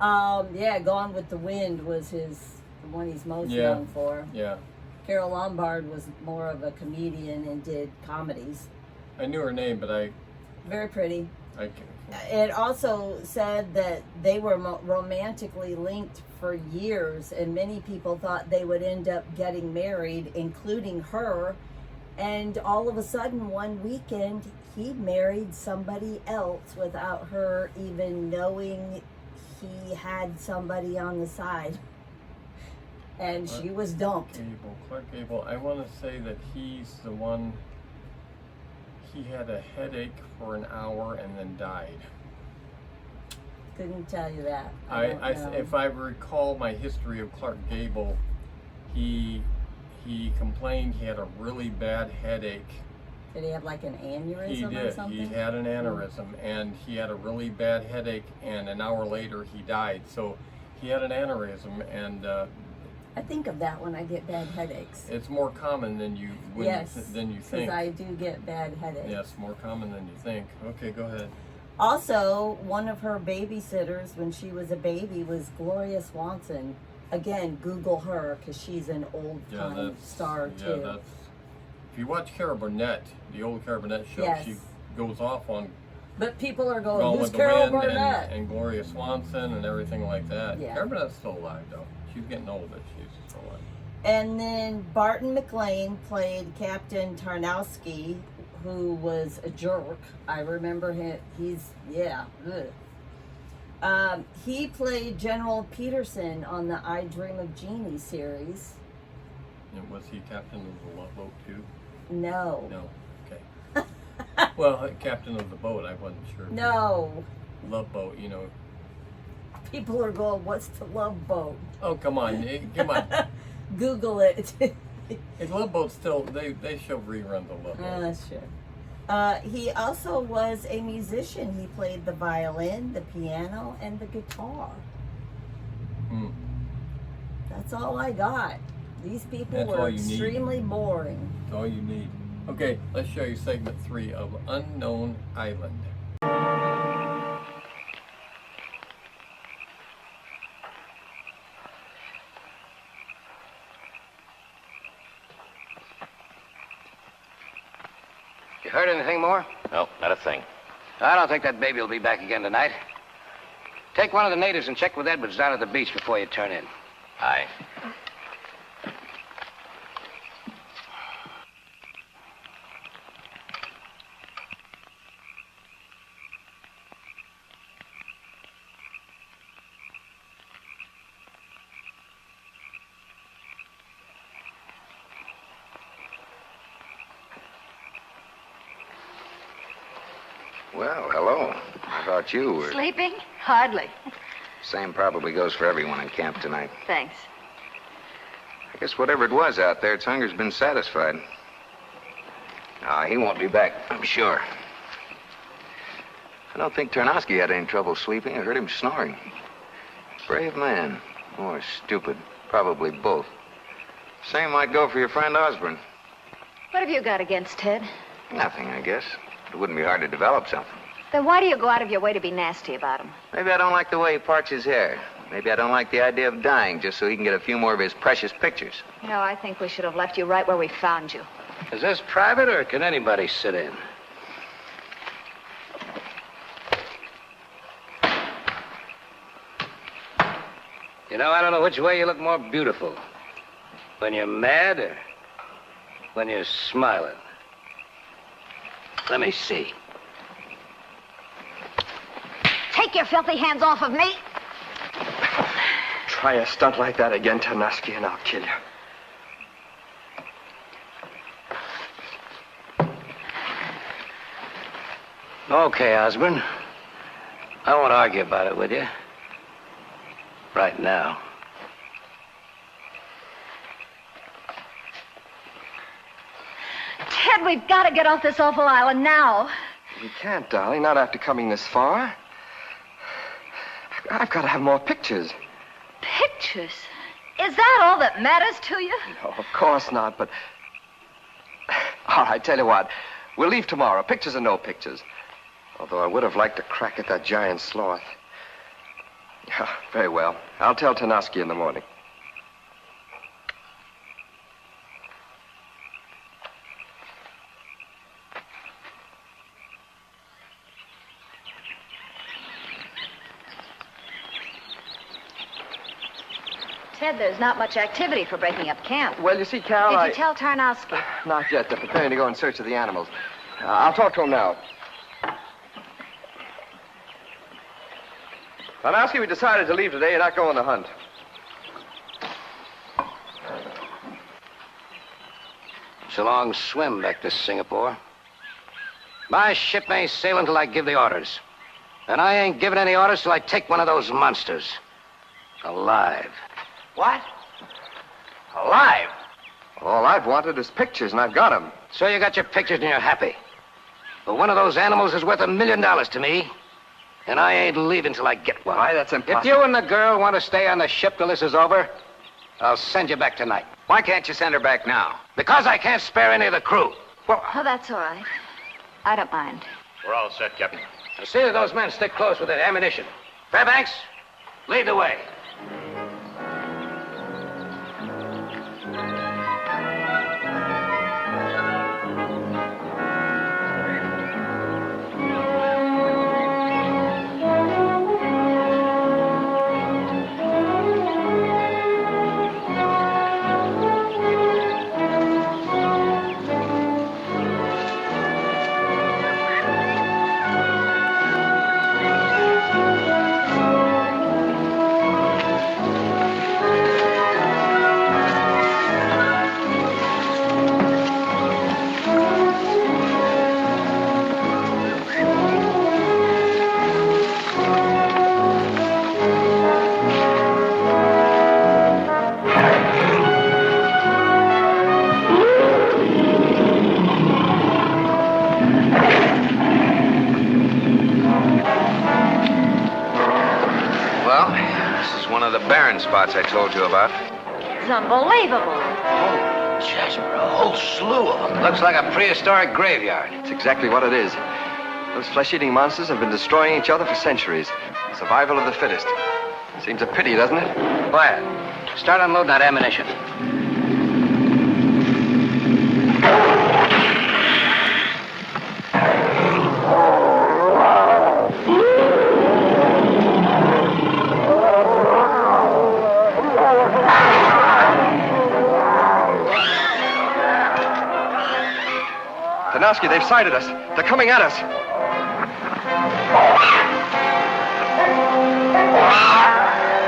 Yeah, Gone with the Wind was the one he's most known for. Yeah. Carol Lombard was more of a comedian and did comedies. I knew her name, but Very pretty. I can't. It also said that they were romantically linked for years, and many people thought they would end up getting married, including her. And all of a sudden, one weekend, he married somebody else without her even knowing he had somebody on the side. And she was dumped. Clark Gable. I want to say that he's the one. He had a headache for an hour and then died. Couldn't tell you that. If I recall my history of Clark Gable, he complained he had a really bad headache. Did he have like an aneurysm He or did. something? He had an aneurysm, and he had a really bad headache, and an hour later he died. So he had an aneurysm, and I think of that when I get bad headaches. it's more common than you than you think. Because I do get bad headaches. Yes, more common than you think. Okay, go ahead. Also, one of her babysitters when she was a baby was Gloria Swanson. Again, Google her because she's an old-time star too. Yeah, if you watch Carol Burnett, the old Carol Burnett show, Yes. she goes off on But people are Gone going, who's with the Carol Wind Burnett? and Gloria Swanson and everything like that. Yeah. Carol Burnett's still alive though. She's getting old, but she's still alive. And then Barton McLean played Captain Tarnowski, who was a jerk. I remember him. He played General Peterson on the I Dream of Jeannie series. And was he captain of the Love Boat too? No. No. Okay. Well, captain of the boat, I wasn't sure. No. Love Boat, you know. People are going, what's the Love Boat? Oh, come on. Come on. Google it. Hey, Love Boat still, they show reruns of Love Boat. That's true. He also was a musician. He played the violin, the piano, and the guitar. That's all I got. These people were extremely boring. That's all you need. Okay, let's show you segment 3 of Unknown Island. You heard anything more? No, not a thing. I don't think that baby will be back again tonight. Take one of the natives and check with Edwards down at the beach before you turn in. Aye. Well, hello. I thought you were... Sleeping? Hardly. Same probably goes for everyone in camp tonight. Thanks. I guess whatever it was out there, its hunger's been satisfied. He won't be back, I'm sure. I don't think Tarnowski had any trouble sleeping. I heard him snoring. Brave man. Or stupid. Probably both. Same might go for your friend Osborne. What have you got against Ted? Nothing, I guess. It wouldn't be hard to develop something. Then why do you go out of your way to be nasty about him? Maybe I don't like the way he parts his hair. Maybe I don't like the idea of dying just so he can get a few more of his precious pictures. You know, I think we should have left you right where we found you. Is this private or can anybody sit in? You know, I don't know which way you look more beautiful. When you're mad or when you're smiling? Let me see. Take your filthy hands off of me. Try a stunt like that again, Tanaski, and I'll kill you. Okay, Osborne. I won't argue about it with you. Right now. Ted, we've got to get off this awful island now. We can't, darling, not after coming this far. I've got to have more pictures. Pictures? Is that all that matters to you? No, of course not, but... All right, tell you what. We'll leave tomorrow, pictures or no pictures. Although I would have liked to crack at that giant sloth. Yeah, very well. I'll tell Tanaski in the morning. Ted, there's not much activity for breaking up camp. Well, you see, Carol, Did you tell Tarnowski? Not yet. They're preparing to go in search of the animals. I'll talk to him now. Tarnowski, we decided to leave today and not go on the hunt. It's a long swim back to Singapore. My ship ain't sailing till I give the orders. And I ain't giving any orders till I take one of those monsters. Alive. What? Alive? All I've wanted is pictures, and I've got them. So you got your pictures and you're happy. But one of those animals is worth $1 million to me. And I ain't leaving till I get one. Why, that's impossible. If you and the girl want to stay on the ship till this is over, I'll send you back tonight. Why can't you send her back now? Because I can't spare any of the crew. Well, Oh, that's all right. I don't mind. We're all set, Captain. Now see that those men stick close with that ammunition. Fairbanks, lead the way. Spots I told you about. It's unbelievable. Jasper, a whole slew of them. Looks like a prehistoric graveyard. It's exactly what it is. Those flesh-eating monsters have been destroying each other for centuries. Survival of the fittest. Seems a pity, doesn't it? Quiet. Start unloading that ammunition. Tarnowski, they've sighted us. They're coming at us.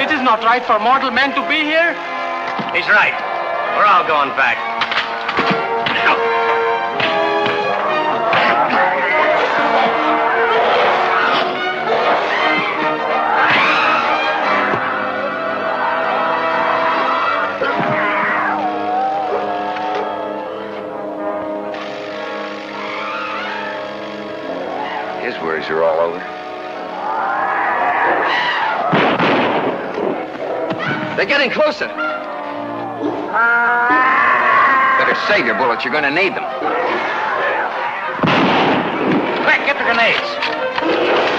It is not right for mortal men to be here. He's right. We're all going back. His worries are all over. They're getting closer. Better save your bullets. You're going to need them. Quick, get the grenades.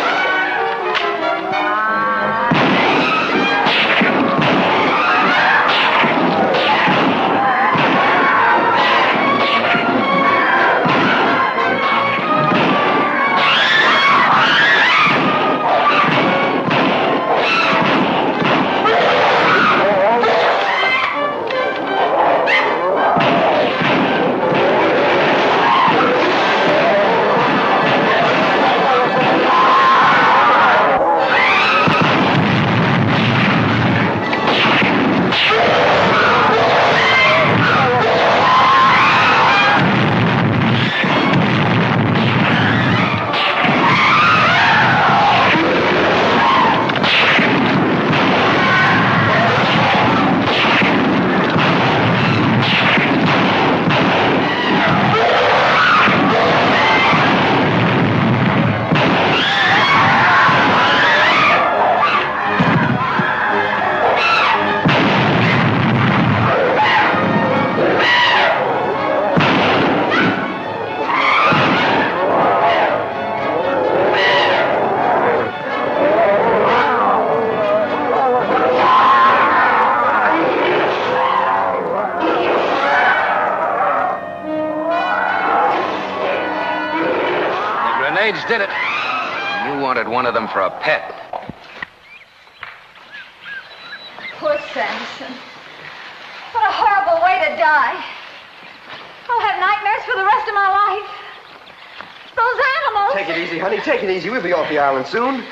Dollz did it. You wanted one of them for a pet. Poor Sanderson. What a horrible way to die. I'll have nightmares for the rest of my life. Those animals. Take it easy, honey. Take it easy. We'll be off the island soon.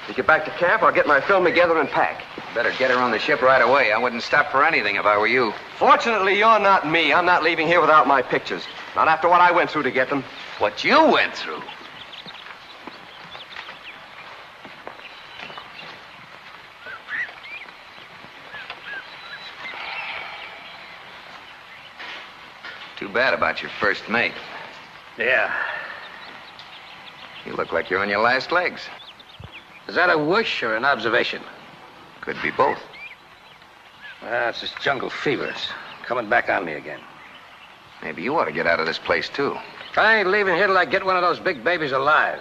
We get back to camp, I'll get my film together and pack. Better get her on the ship right away. I wouldn't stop for anything if I were you. Fortunately, you're not me. I'm not leaving here without my pictures. Not after what I went through to get them. What you went through? Too bad about your first mate. Yeah. You look like you're on your last legs. Is that a wish or an observation? Could be both. It's this jungle fever. It's coming back on me again. Maybe you ought to get out of this place, too. I ain't leaving here till I get one of those big babies alive.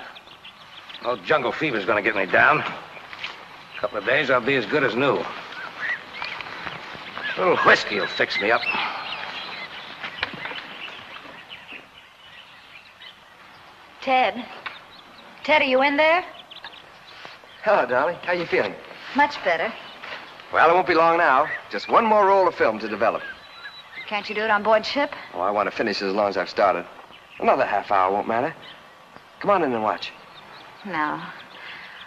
No jungle fever's gonna get me down. A couple of days, I'll be as good as new. A little whiskey will fix me up. Ted. Ted, are you in there? Hello, darling. How you feeling? Much better. Well, it won't be long now. Just one more roll of film to develop. Can't you do it on board ship? Oh, I want to finish as long as I've started. Another half hour won't matter. Come on in and watch. No.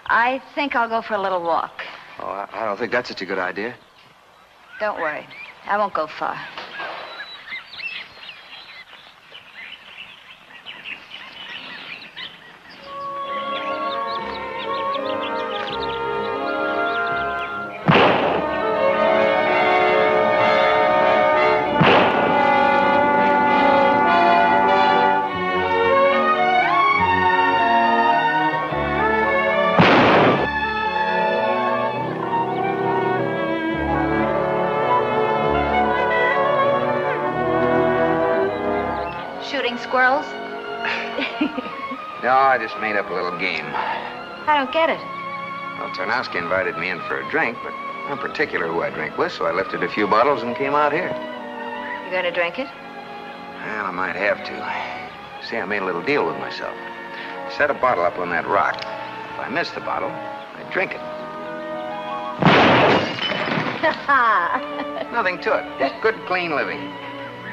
I think I'll go for a little walk. Oh, I don't think that's such a good idea. Don't worry. I won't go far. Squirrels? No, I just made up a little game. I don't get it. Well, Tarnowski invited me in for a drink, but I'm particular who I drink with, so I lifted a few bottles and came out here. You going to drink it? Well, I might have to. See, I made a little deal with myself. Set a bottle up on that rock. If I miss the bottle, I drink it. Nothing to it. Just good, clean living.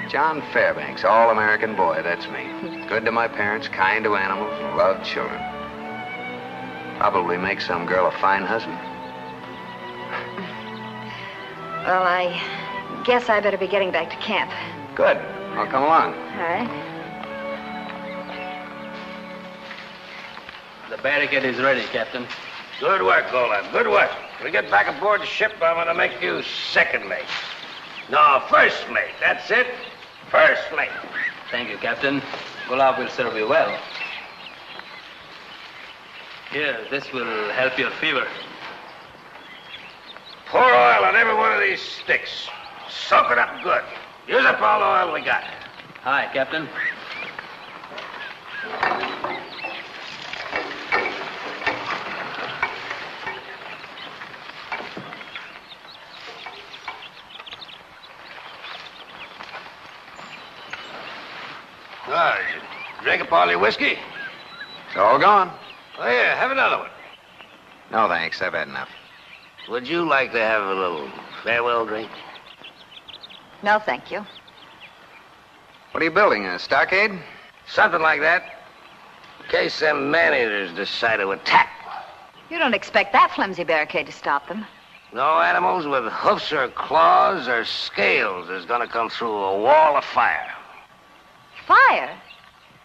John Fairbanks, all-American boy, that's me. Good to my parents, kind to animals, and loved children. Probably make some girl a fine husband. Well, I guess I better be getting back to camp. Good. I'll come along. All right. The barricade is ready, Captain. Good work, Golan. Good work. When we get back aboard the ship, I'm going to make you second mate. No, first mate. That's it. First mate. Thank you, Captain. Gulab will serve you well. Here, this will help your fever. Pour oil on every one of these sticks. Soak it up good. Use up all the oil we got. Hi, Captain. Oh, did you drink up all your whiskey? It's all gone. Oh, yeah, have another one. No, thanks. I've had enough. Would you like to have a little farewell drink? No, thank you. What are you building, a stockade? Something like that. In case them man-eaters decide to attack. You don't expect that flimsy barricade to stop them. No animals with hoofs or claws or scales is gonna come through a wall of fire. Fire?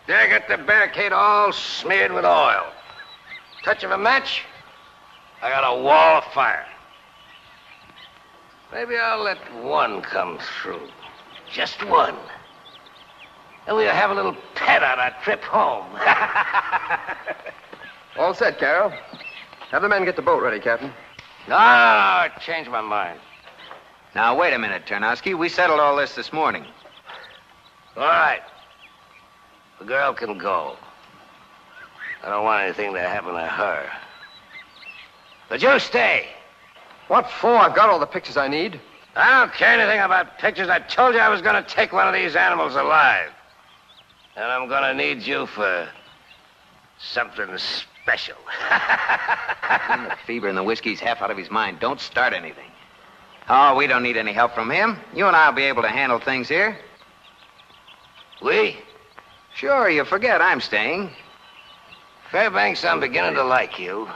They got the barricade all smeared with oil. Touch of a match, I got a wall of fire. Maybe I'll let one come through. Just one. And we'll have a little pet on our trip home. All set, Carol. Have the men get the boat ready, Captain. No, I changed my mind. Now, wait a minute, Tarnowski. We settled all this morning. All right. The girl can go. I don't want anything to happen to her. But you stay. What for? I've got all the pictures I need. I don't care anything about pictures. I told you I was going to take one of these animals alive. And I'm going to need you for Something special. The fever and the whiskey's half out of his mind. Don't start anything. Oh, we don't need any help from him. You and I'll be able to handle things here. We? Sure, you forget I'm staying. Fairbanks, I'm beginning to like you.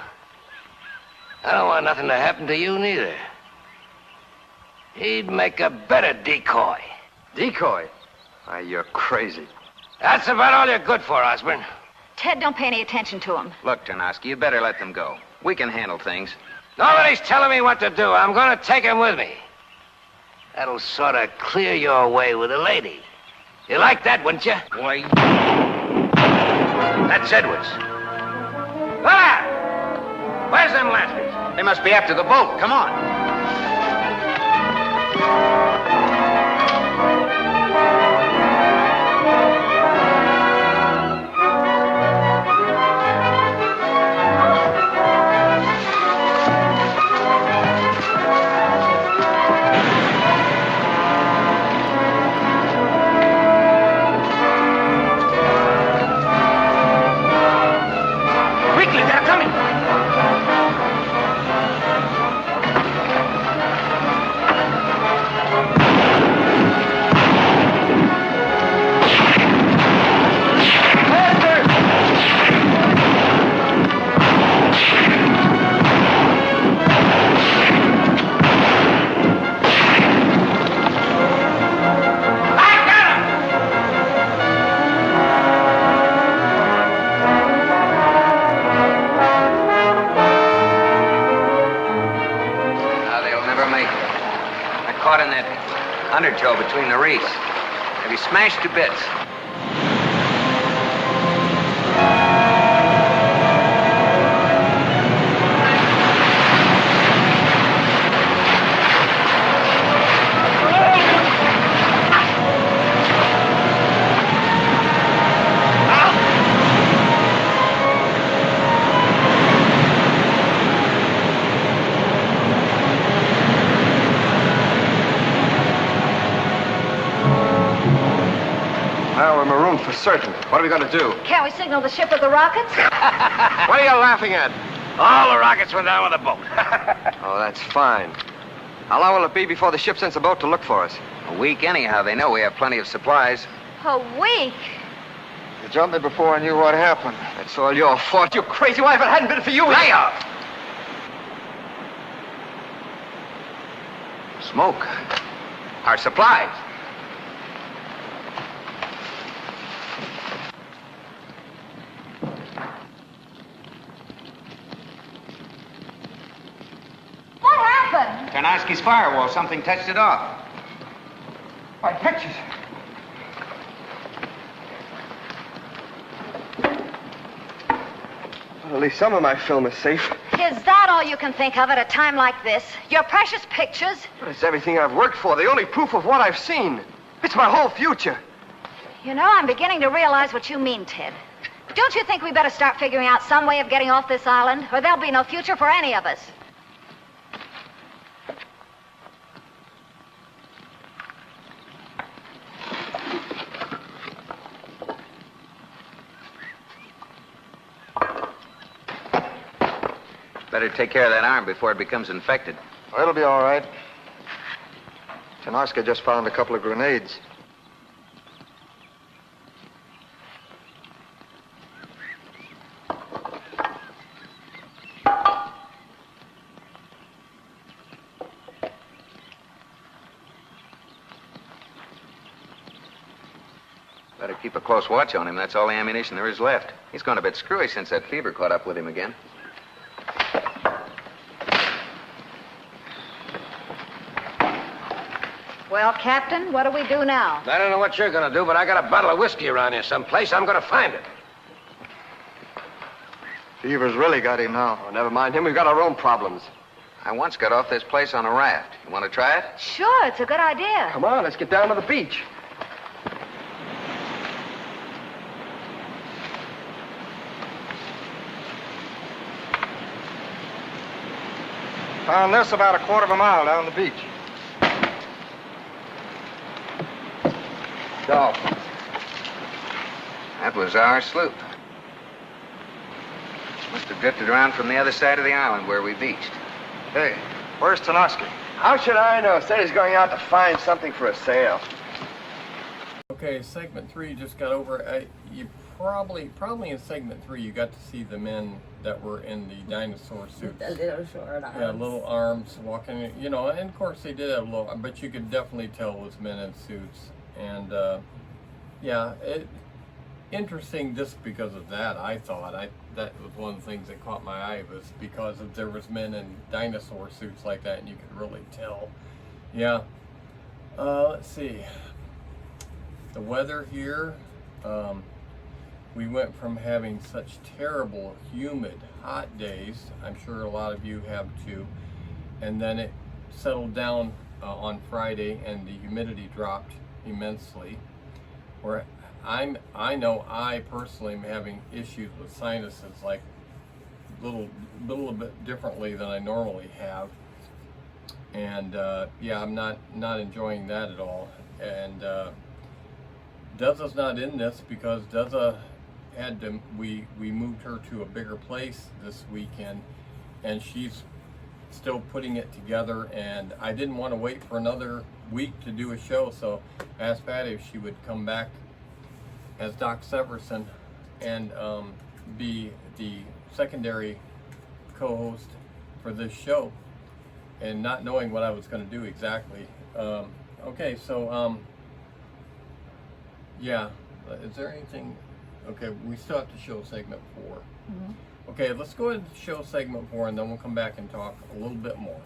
I don't want nothing to happen to you, neither. He'd make a better decoy. Decoy? Why, you're crazy. That's about all you're good for, Osborne. Ted, don't pay any attention to him. Look, Tarnowski, you better let them go. We can handle things. Nobody's telling me what to do. I'm going to take him with me. That'll sort of clear your way with a lady. You like that, wouldn't you? Why? That's Edwards. Ah! Where's them lasses? They must be after the boat. Come on. Undertow between the reefs. They'll be smashed to bits. For certain. What are we going to do? Can't we signal the ship with the rockets? What are you laughing at? All the rockets went down with the boat. Oh, that's fine. How long will it be before the ship sends a boat to look for us? A week anyhow. They know we have plenty of supplies. A week? You jumped me before I knew what happened. That's all your fault. You crazy wife. If it hadn't been for you... Lay off! Smoke. Our supplies. Tarnowski's firewall. Something touched it off. My pictures. Well, at least some of my film is safe. Is that all you can think of at a time like this? Your precious pictures? But it's everything I've worked for. The only proof of what I've seen. It's my whole future. You know, I'm beginning to realize what you mean, Ted. Don't you think we better start figuring out some way of getting off this island, or there'll be no future for any of us? Better take care of that arm before it becomes infected. Well, it'll be all right. Tarnowski just found a couple of grenades. Better keep a close watch on him. That's all the ammunition there is left. He's gone a bit screwy since that fever caught up with him again. Well, Captain, what do we do now? I don't know what you're going to do, but I got a bottle of whiskey around here someplace. I'm going to find it. Fever's really got him now. Oh, never mind him. We've got our own problems. I once got off this place on a raft. You want to try it? Sure, it's a good idea. Come on, let's get down to the beach. Found this about a quarter of a mile down the beach. Dollz. That was our sloop. drifted around from the other side of the island where we beached. Hey, where's Tanoski? How should I know? Said he's going out to find something for a sale. Okay, segment 3 just got over. You probably in segment 3 you got to see the men that were in the dinosaur suits. The little short arms. Yeah, little arms walking. You know, and of course they did have little, but you could definitely tell it was men in suits. And yeah, interesting just because of that. I thought that was one of the things that caught my eye, was because if there was men in dinosaur suits like that, and you could really tell. Yeah. Let's see. The weather here, we went from having such terrible, humid, hot days. I'm sure a lot of you have too. And then it settled down on Friday, and the humidity dropped immensely. Where I know I personally am having issues with sinuses, like little bit differently than I normally have. And yeah, I'm not enjoying that at all. And Deza's not in this because Deza had to, we moved her to a bigger place this weekend, and she's still putting it together, and I didn't want to wait for another week to do a show, so I asked Patty if she would come back as Doc Severson and be the secondary co-host for this show, and not knowing what I was going to do exactly. Okay, so yeah, is there anything? Okay, we still have to show segment 4. Mm-hmm. Okay, let's go ahead and show segment 4, and then we'll come back and talk a little bit more.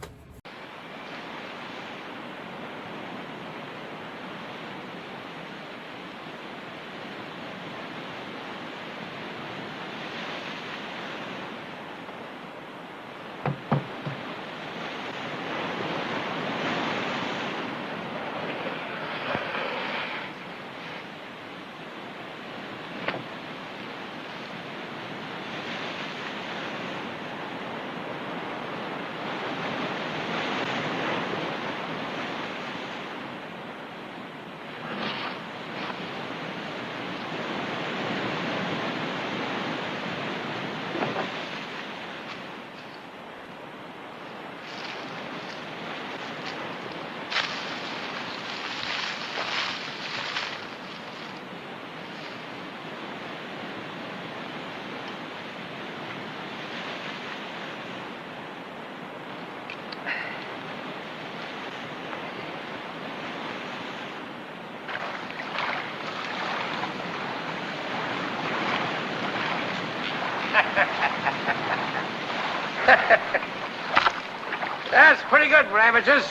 That's pretty good for amateurs.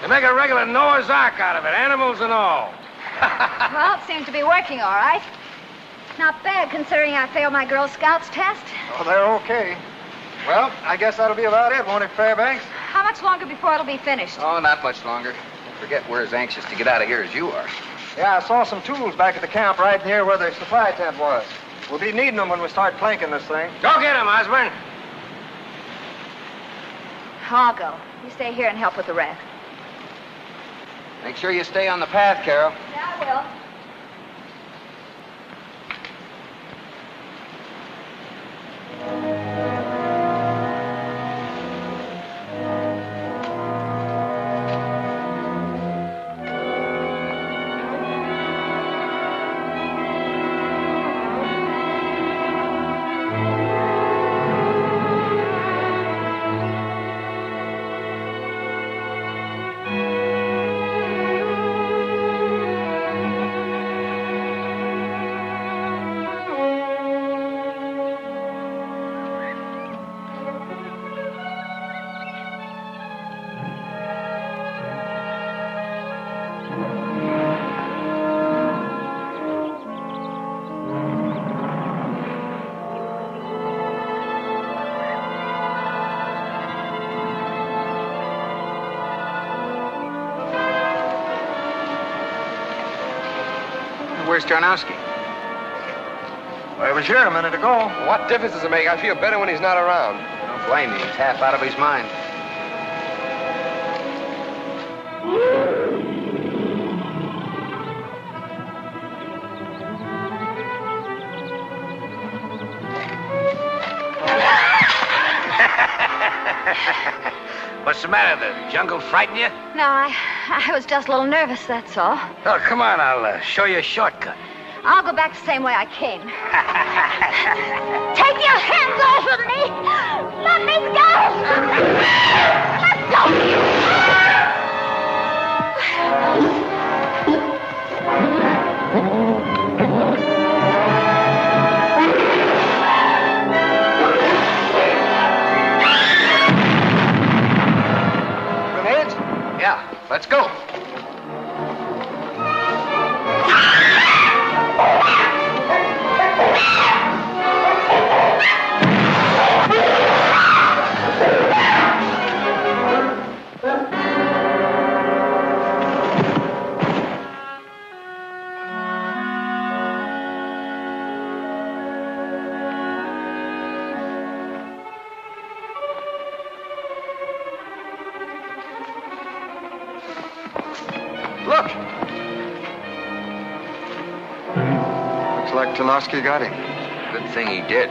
They make a regular Noah's Ark out of it, animals and all. Well, it seems to be working all right. Not bad, considering I failed my Girl Scouts test. Oh, they're okay. Well, I guess that'll be about it, won't it, Fairbanks? How much longer before it'll be finished? Oh, not much longer. Forget we're as anxious to get out of here as you are. Yeah, I saw some tools back at the camp right near where the supply tent was. We'll be needing them when we start planking this thing. Go get them, Osborne. I'll go. You stay here and help with the raft. Make sure you stay on the path, Carol. Yeah, I will. Where's Tarnowski? Well, he was here a minute ago. What difference does it make? I feel better when he's not around. Don't blame me. He's half out of his mind. What's the matter? The jungle frighten you? No, I was just a little nervous, that's all. Oh, come on. I'll show you a shortcut. I'll go back the same way I came. Take your hands off of me! Let me go! Let go! Grenades? Yeah, let's go. Look! Looks like Tanoski got him. Good thing he did.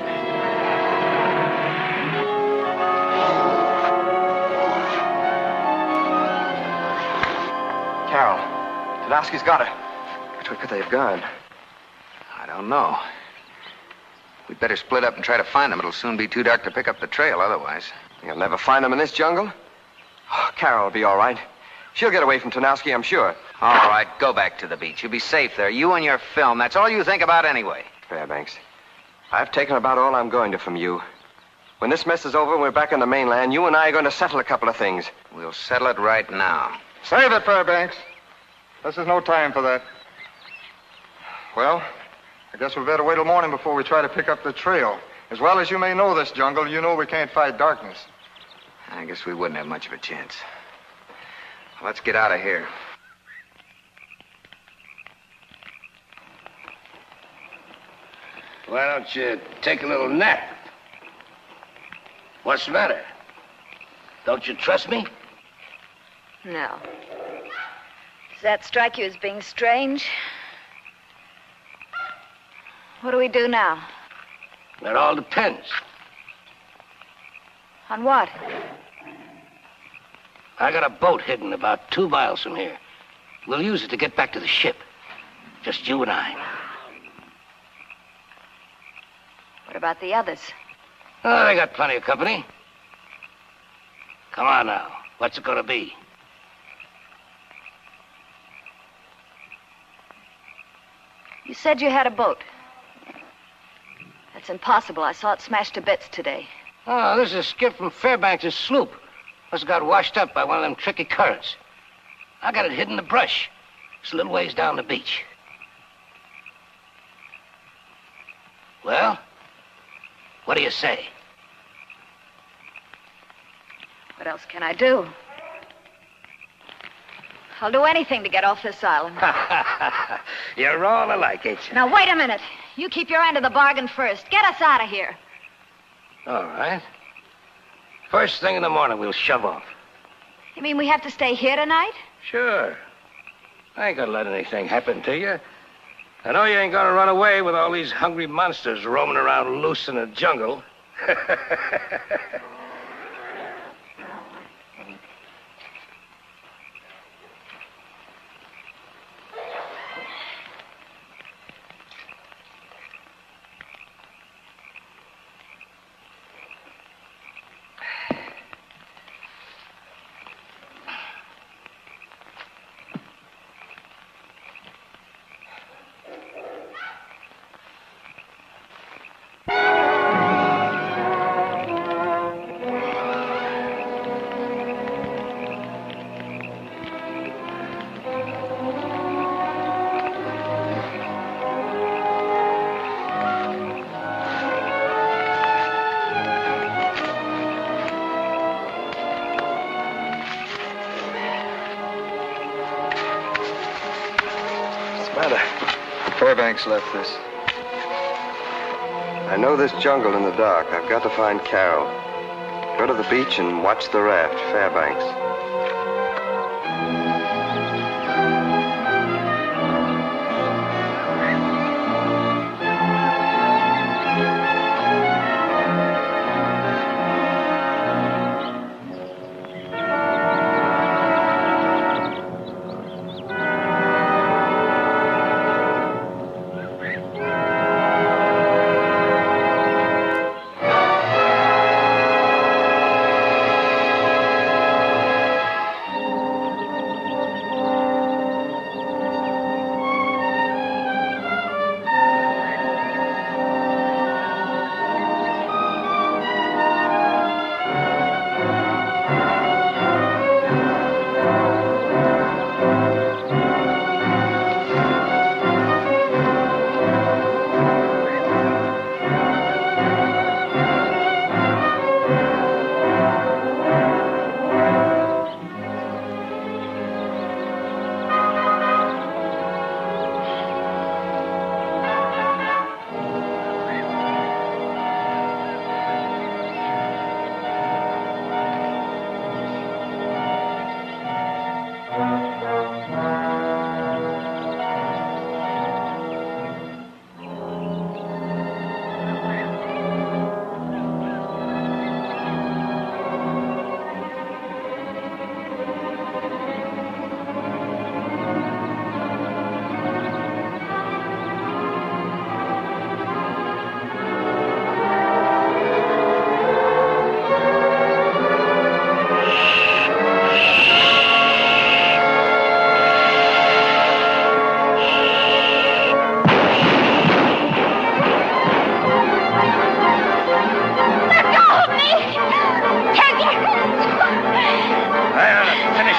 Carol, Tanoski's got her. Which way could they have gone? I don't know. We'd better split up and try to find them. It'll soon be too dark to pick up the trail otherwise. You'll never find them in this jungle? Oh, Carol will be all right. She'll get away from Tanoski, I'm sure. All right, go back to the beach. You'll be safe there. You and your film. That's all you think about anyway. Fairbanks, I've taken about all I'm going to from you. When this mess is over and we're back on the mainland, you and I are going to settle a couple of things. We'll settle it right now. Save it, Fairbanks. This is no time for that. Well, I guess we better wait till morning before we try to pick up the trail. As well as you may know this jungle, you know we can't fight darkness. I guess we wouldn't have much of a chance. Let's get out of here. Why don't you take a little nap? What's the matter? Don't you trust me? No. Does that strike you as being strange? What do we do now? That all depends. On what? I got a boat hidden about 2 miles from here. We'll use it to get back to the ship. Just you and I. What about the others? Oh, they got plenty of company. Come on now. What's it gonna be? You said you had a boat. That's impossible. I saw it smashed to bits today. Oh, this is a skip from Fairbanks' sloop. Must have got washed up by one of them tricky currents. I got it hidden in the brush. It's a little ways down the beach. Well, what do you say? What else can I do? I'll do anything to get off this island. You're all alike, ain't you? Now, wait a minute. You keep your end of the bargain first. Get us out of here. All right. First thing in the morning, we'll shove off. You mean we have to stay here tonight? Sure. I ain't gonna let anything happen to you. I know you ain't gonna run away with all these hungry monsters roaming around loose in the jungle. Fairbanks left this. I know this jungle in the dark. I've got to find Carol. Go to the beach and watch the raft, Fairbanks.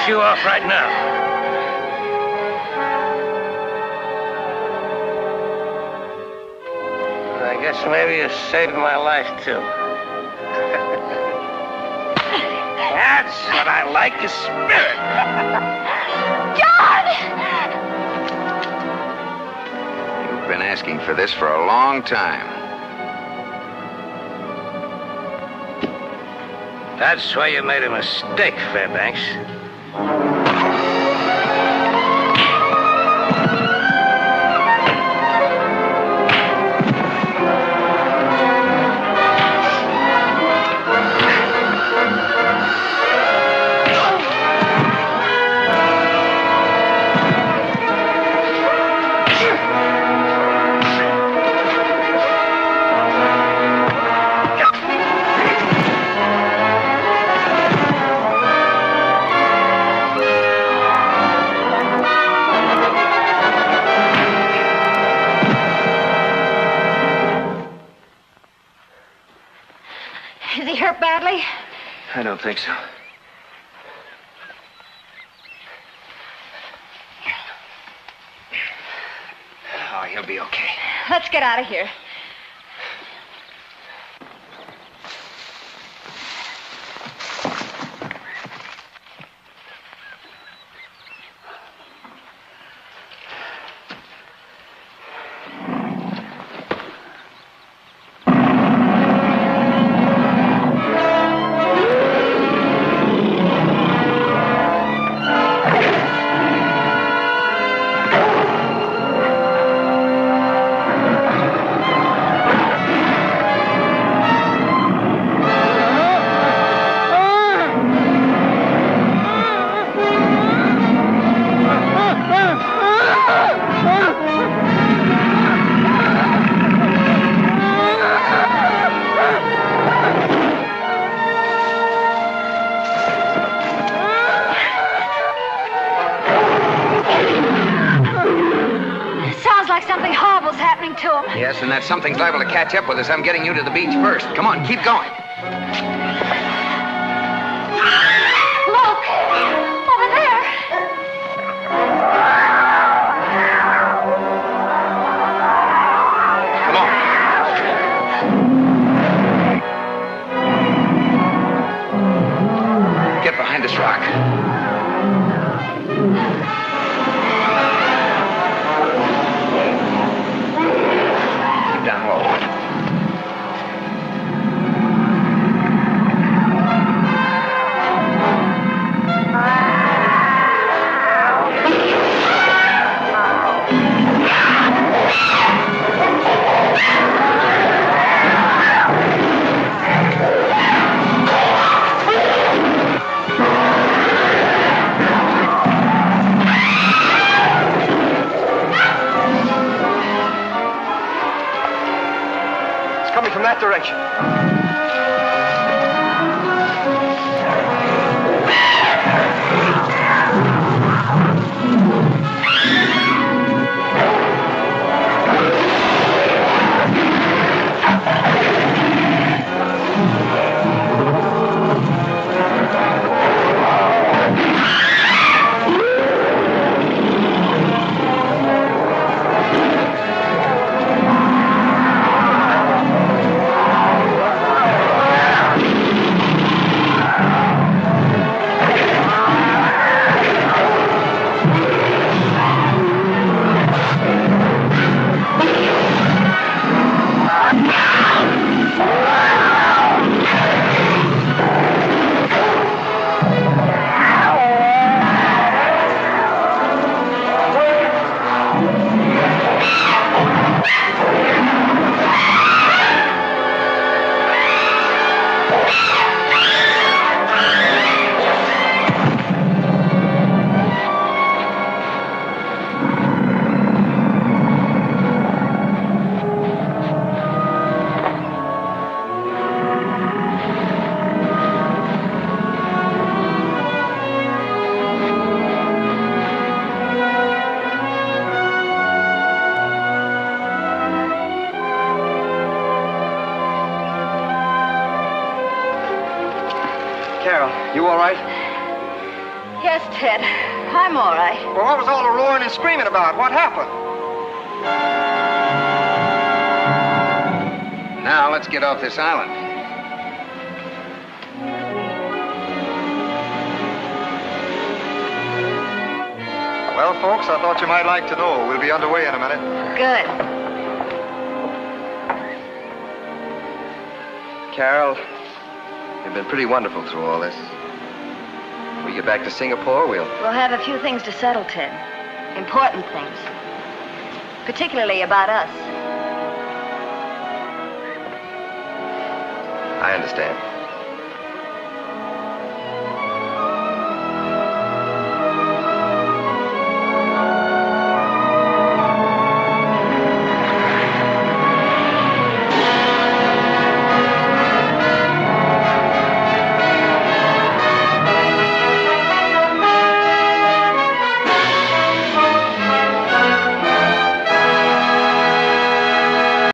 you off right now. I guess maybe you saved my life, too. That's what I like, a spirit. John! You've been asking for this for a long time. That's why you made a mistake, Fairbanks. Is he hurt badly? I don't think so. Oh, he'll be okay. Let's get out of here. Something horrible's happening to him. Yes, and that something's liable to catch up with us. I'm getting you to the beach first. Come on, keep going. Look! Over there! Come on. Get behind this rock. Down low. Coming from that direction. Carol, you all right? Yes, Ted. I'm all right. Well, what was all the roaring and screaming about? What happened? Now, let's get off this island. Well, folks, I thought you might like to know. We'll be underway in a minute. Good. Carol, you've been pretty wonderful through all this. When we get back to Singapore, we'll We'll have a few things to settle, Ted. Important things. Particularly about us. I understand.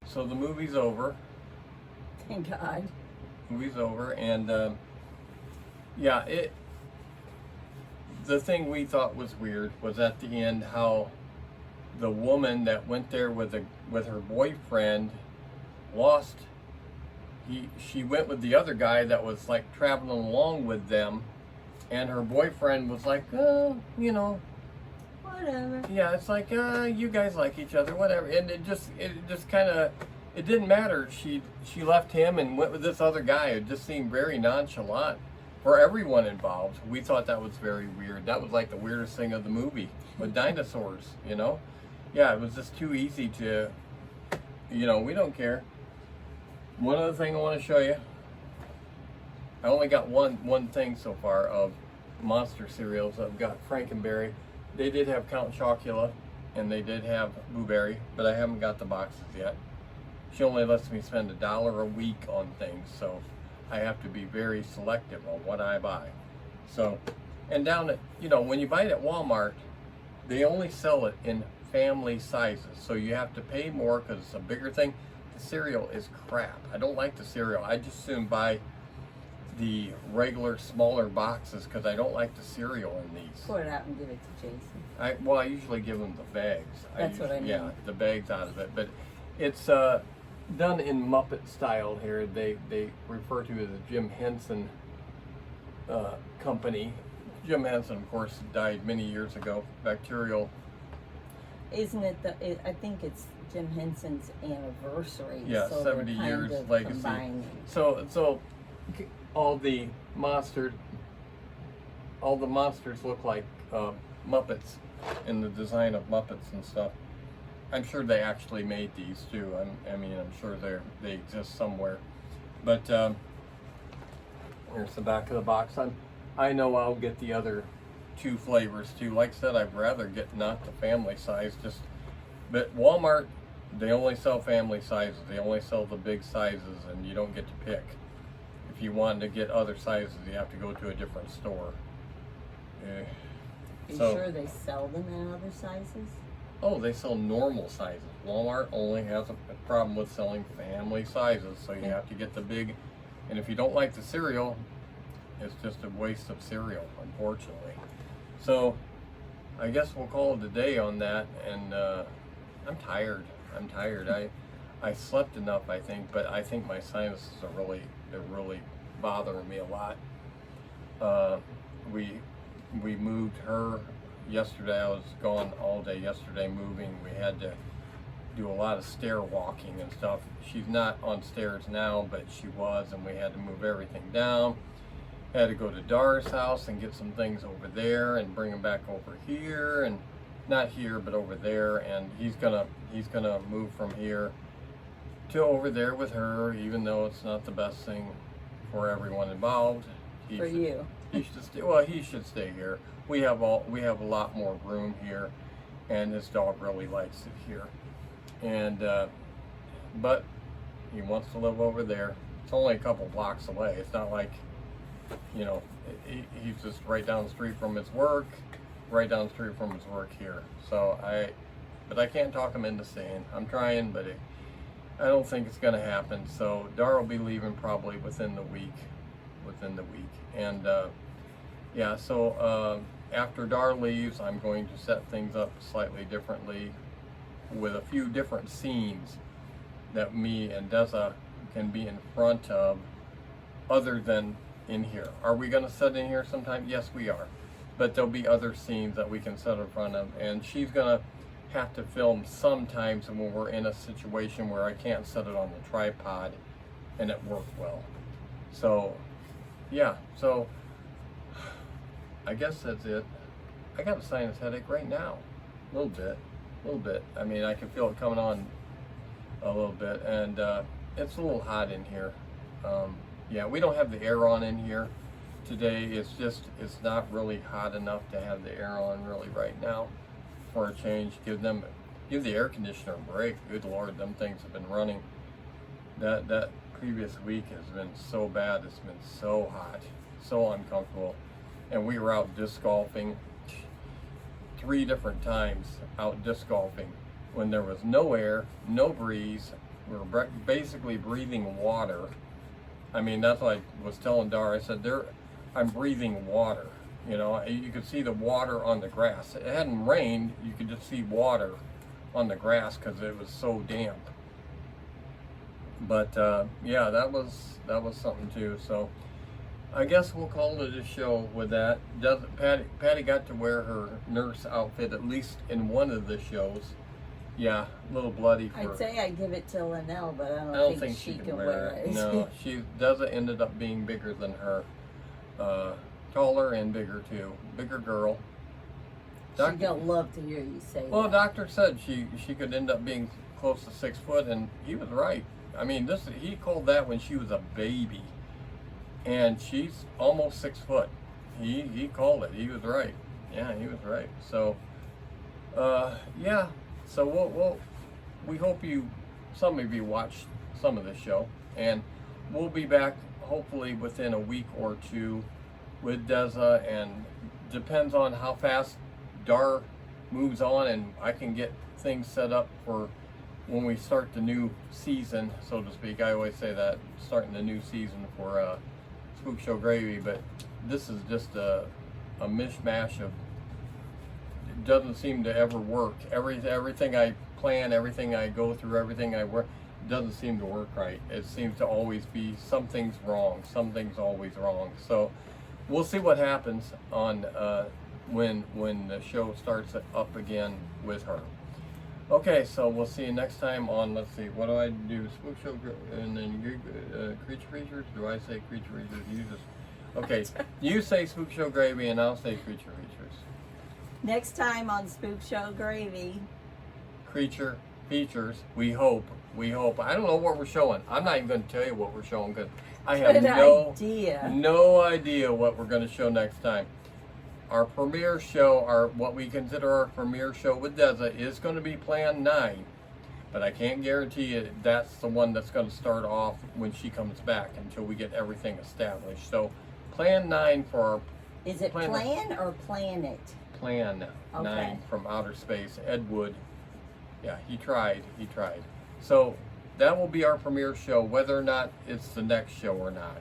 So the movie's over. Thank God. Movie's over, and yeah, the thing we thought was weird was at the end how the woman that went there with her boyfriend lost. She went with the other guy that was like traveling along with them, and her boyfriend was like, you know, Whatever. yeah, it's like, you guys like each other, whatever. And it just kind of, it didn't matter. She left him and went with this other guy. It just seemed very nonchalant for everyone involved. We thought that was very weird. That was like the weirdest thing of the movie with dinosaurs, you know? Yeah, it was just too easy to, you know, we don't care. One other thing I want to show you. I only got one thing so far of monster cereals. I've got Frankenberry. They did have Count Chocula, and they did have Blueberry, but I haven't got the boxes yet. She only lets me spend $1 a week on things, so I have to be very selective on what I buy. So, and down at, you know, when you buy it at Walmart, they only sell it in family sizes, so you have to pay more because it's a bigger thing. The cereal is crap. I don't like the cereal. I just soon buy the regular smaller boxes because I don't like the cereal in these. Pour it out and give it to Jason. Well, I usually give them the bags. That's what I mean. Yeah, the bags out of it. But it's done in Muppet style here. They refer to it as the Jim Henson company. Jim Henson, of course, died many years ago. Bacterial. Isn't it I think it's Jim Henson's anniversary. Yeah, so 70 years legacy. Combining. So all the monsters look like Muppets in the design of Muppets and stuff. I'm sure they actually made these too. I'm sure they exist somewhere. But here's the back of the box. I know I'll get the other 2 flavors too. Like I said, I'd rather get not the family size. But Walmart, they only sell family sizes. They only sell the big sizes, and you don't get to pick. If you want to get other sizes, you have to go to a different store. Are you sure they sell them in other sizes? Oh, they sell normal sizes. Walmart only has a problem with selling family sizes, so you have to get the big. And if you don't like the cereal, it's just a waste of cereal, unfortunately. So I guess we'll call it a day on that. And I'm tired. I slept enough, I think, but I think my sinuses are really bothering me a lot. We moved her yesterday. I was gone all day yesterday moving. We had to do a lot of stair walking and stuff. She's not on stairs now, but she was, and we had to move everything down. Had to go to Dar's house and get some things over there and bring them back over here, and not here, but over there. And he's gonna move from here to over there with her, even though it's not the best thing for everyone involved. He should stay here. We have a lot more room here, and this dog really likes it here. And but he wants to live over there. It's only a couple blocks away. It's not like, you know, he's just right down the street from his work, here. So but I can't talk him into staying. I'm trying, but I don't think it's going to happen. So Dar will be leaving probably within the week. And yeah, so after Dar leaves, I'm going to set things up slightly differently with a few different scenes that me and Deza can be in front of other than in here. Are we going to sit in here sometime? Yes, we are. But there'll be other scenes that we can sit in front of, and she's going to have to film sometimes when we're in a situation where I can't set it on the tripod and it worked well. So, yeah, so I guess that's it. I got a sinus headache right now, a little bit. I mean, I can feel it coming on a little bit, and it's a little hot in here. Yeah, we don't have the air on in here today. It's not really hot enough to have the air on really right now for a change. Give the air conditioner a break. Good Lord, them things have been running. That previous week has been so bad. It's been so hot, so uncomfortable. And we were out disc golfing 3 different times, out disc golfing when there was no air, no breeze. We were basically breathing water. I mean, that's what I was telling Dar. I said, I'm breathing water. You know, you could see the water on the grass. It hadn't rained. You could just see water on the grass because it was so damp. But yeah, that was something too. So I guess we'll call it a show with that. Patty got to wear her nurse outfit at least in one of the shows. Yeah, a little bloody. I'd say I give it to Linnell, but I don't think she can wear it. No, Deza ended up being bigger than her. Taller and bigger too. Bigger girl. She's gonna love to hear you say that. Well, doctor said she could end up being close to 6 foot, and he was right. I mean, he called that when she was a baby, and she's almost 6 foot. He called it. He was right. Yeah, he was right. So, yeah. So we hope some of you watched some of the show, and we'll be back hopefully within a week or 2 with Deza, and depends on how fast Dar moves on and I can get things set up for when we start the new season, so to speak. I always say that, starting the new season for Spook Show Gravy, but this is just a mishmash of, it doesn't seem to ever work. Everything I plan, everything I go through, everything I work, doesn't seem to work right. It seems to always be something's wrong. Something's always wrong. So we'll see what happens on when the show starts up again with her. Okay, so we'll see you next time on, let's see, what do I do? Spook Show, and then Creature Features? Do I say Creature Features? You just, okay, you say Spook Show Gravy and I'll say Creature Features. Next time on Spook Show Gravy. Creature Features, we hope. I don't know what we're showing. I'm not even going to tell you what we're showing because I have no idea what we're going to show next time. Our premiere show, what we consider our premiere show with Deza, is going to be Plan 9. But I can't guarantee you that's the one that's going to start off when she comes back until we get everything established. So Plan 9 for our... Is it plan or planet? Plan 9 from outer space. Ed Wood. Yeah, he tried. So that will be our premiere show. Whether or not it's the next show or not,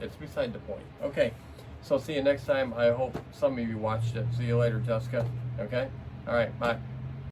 it's beside the point. Okay, so see you next time. I hope some of you watched it. See you later, Jessica. Okay? All right, bye.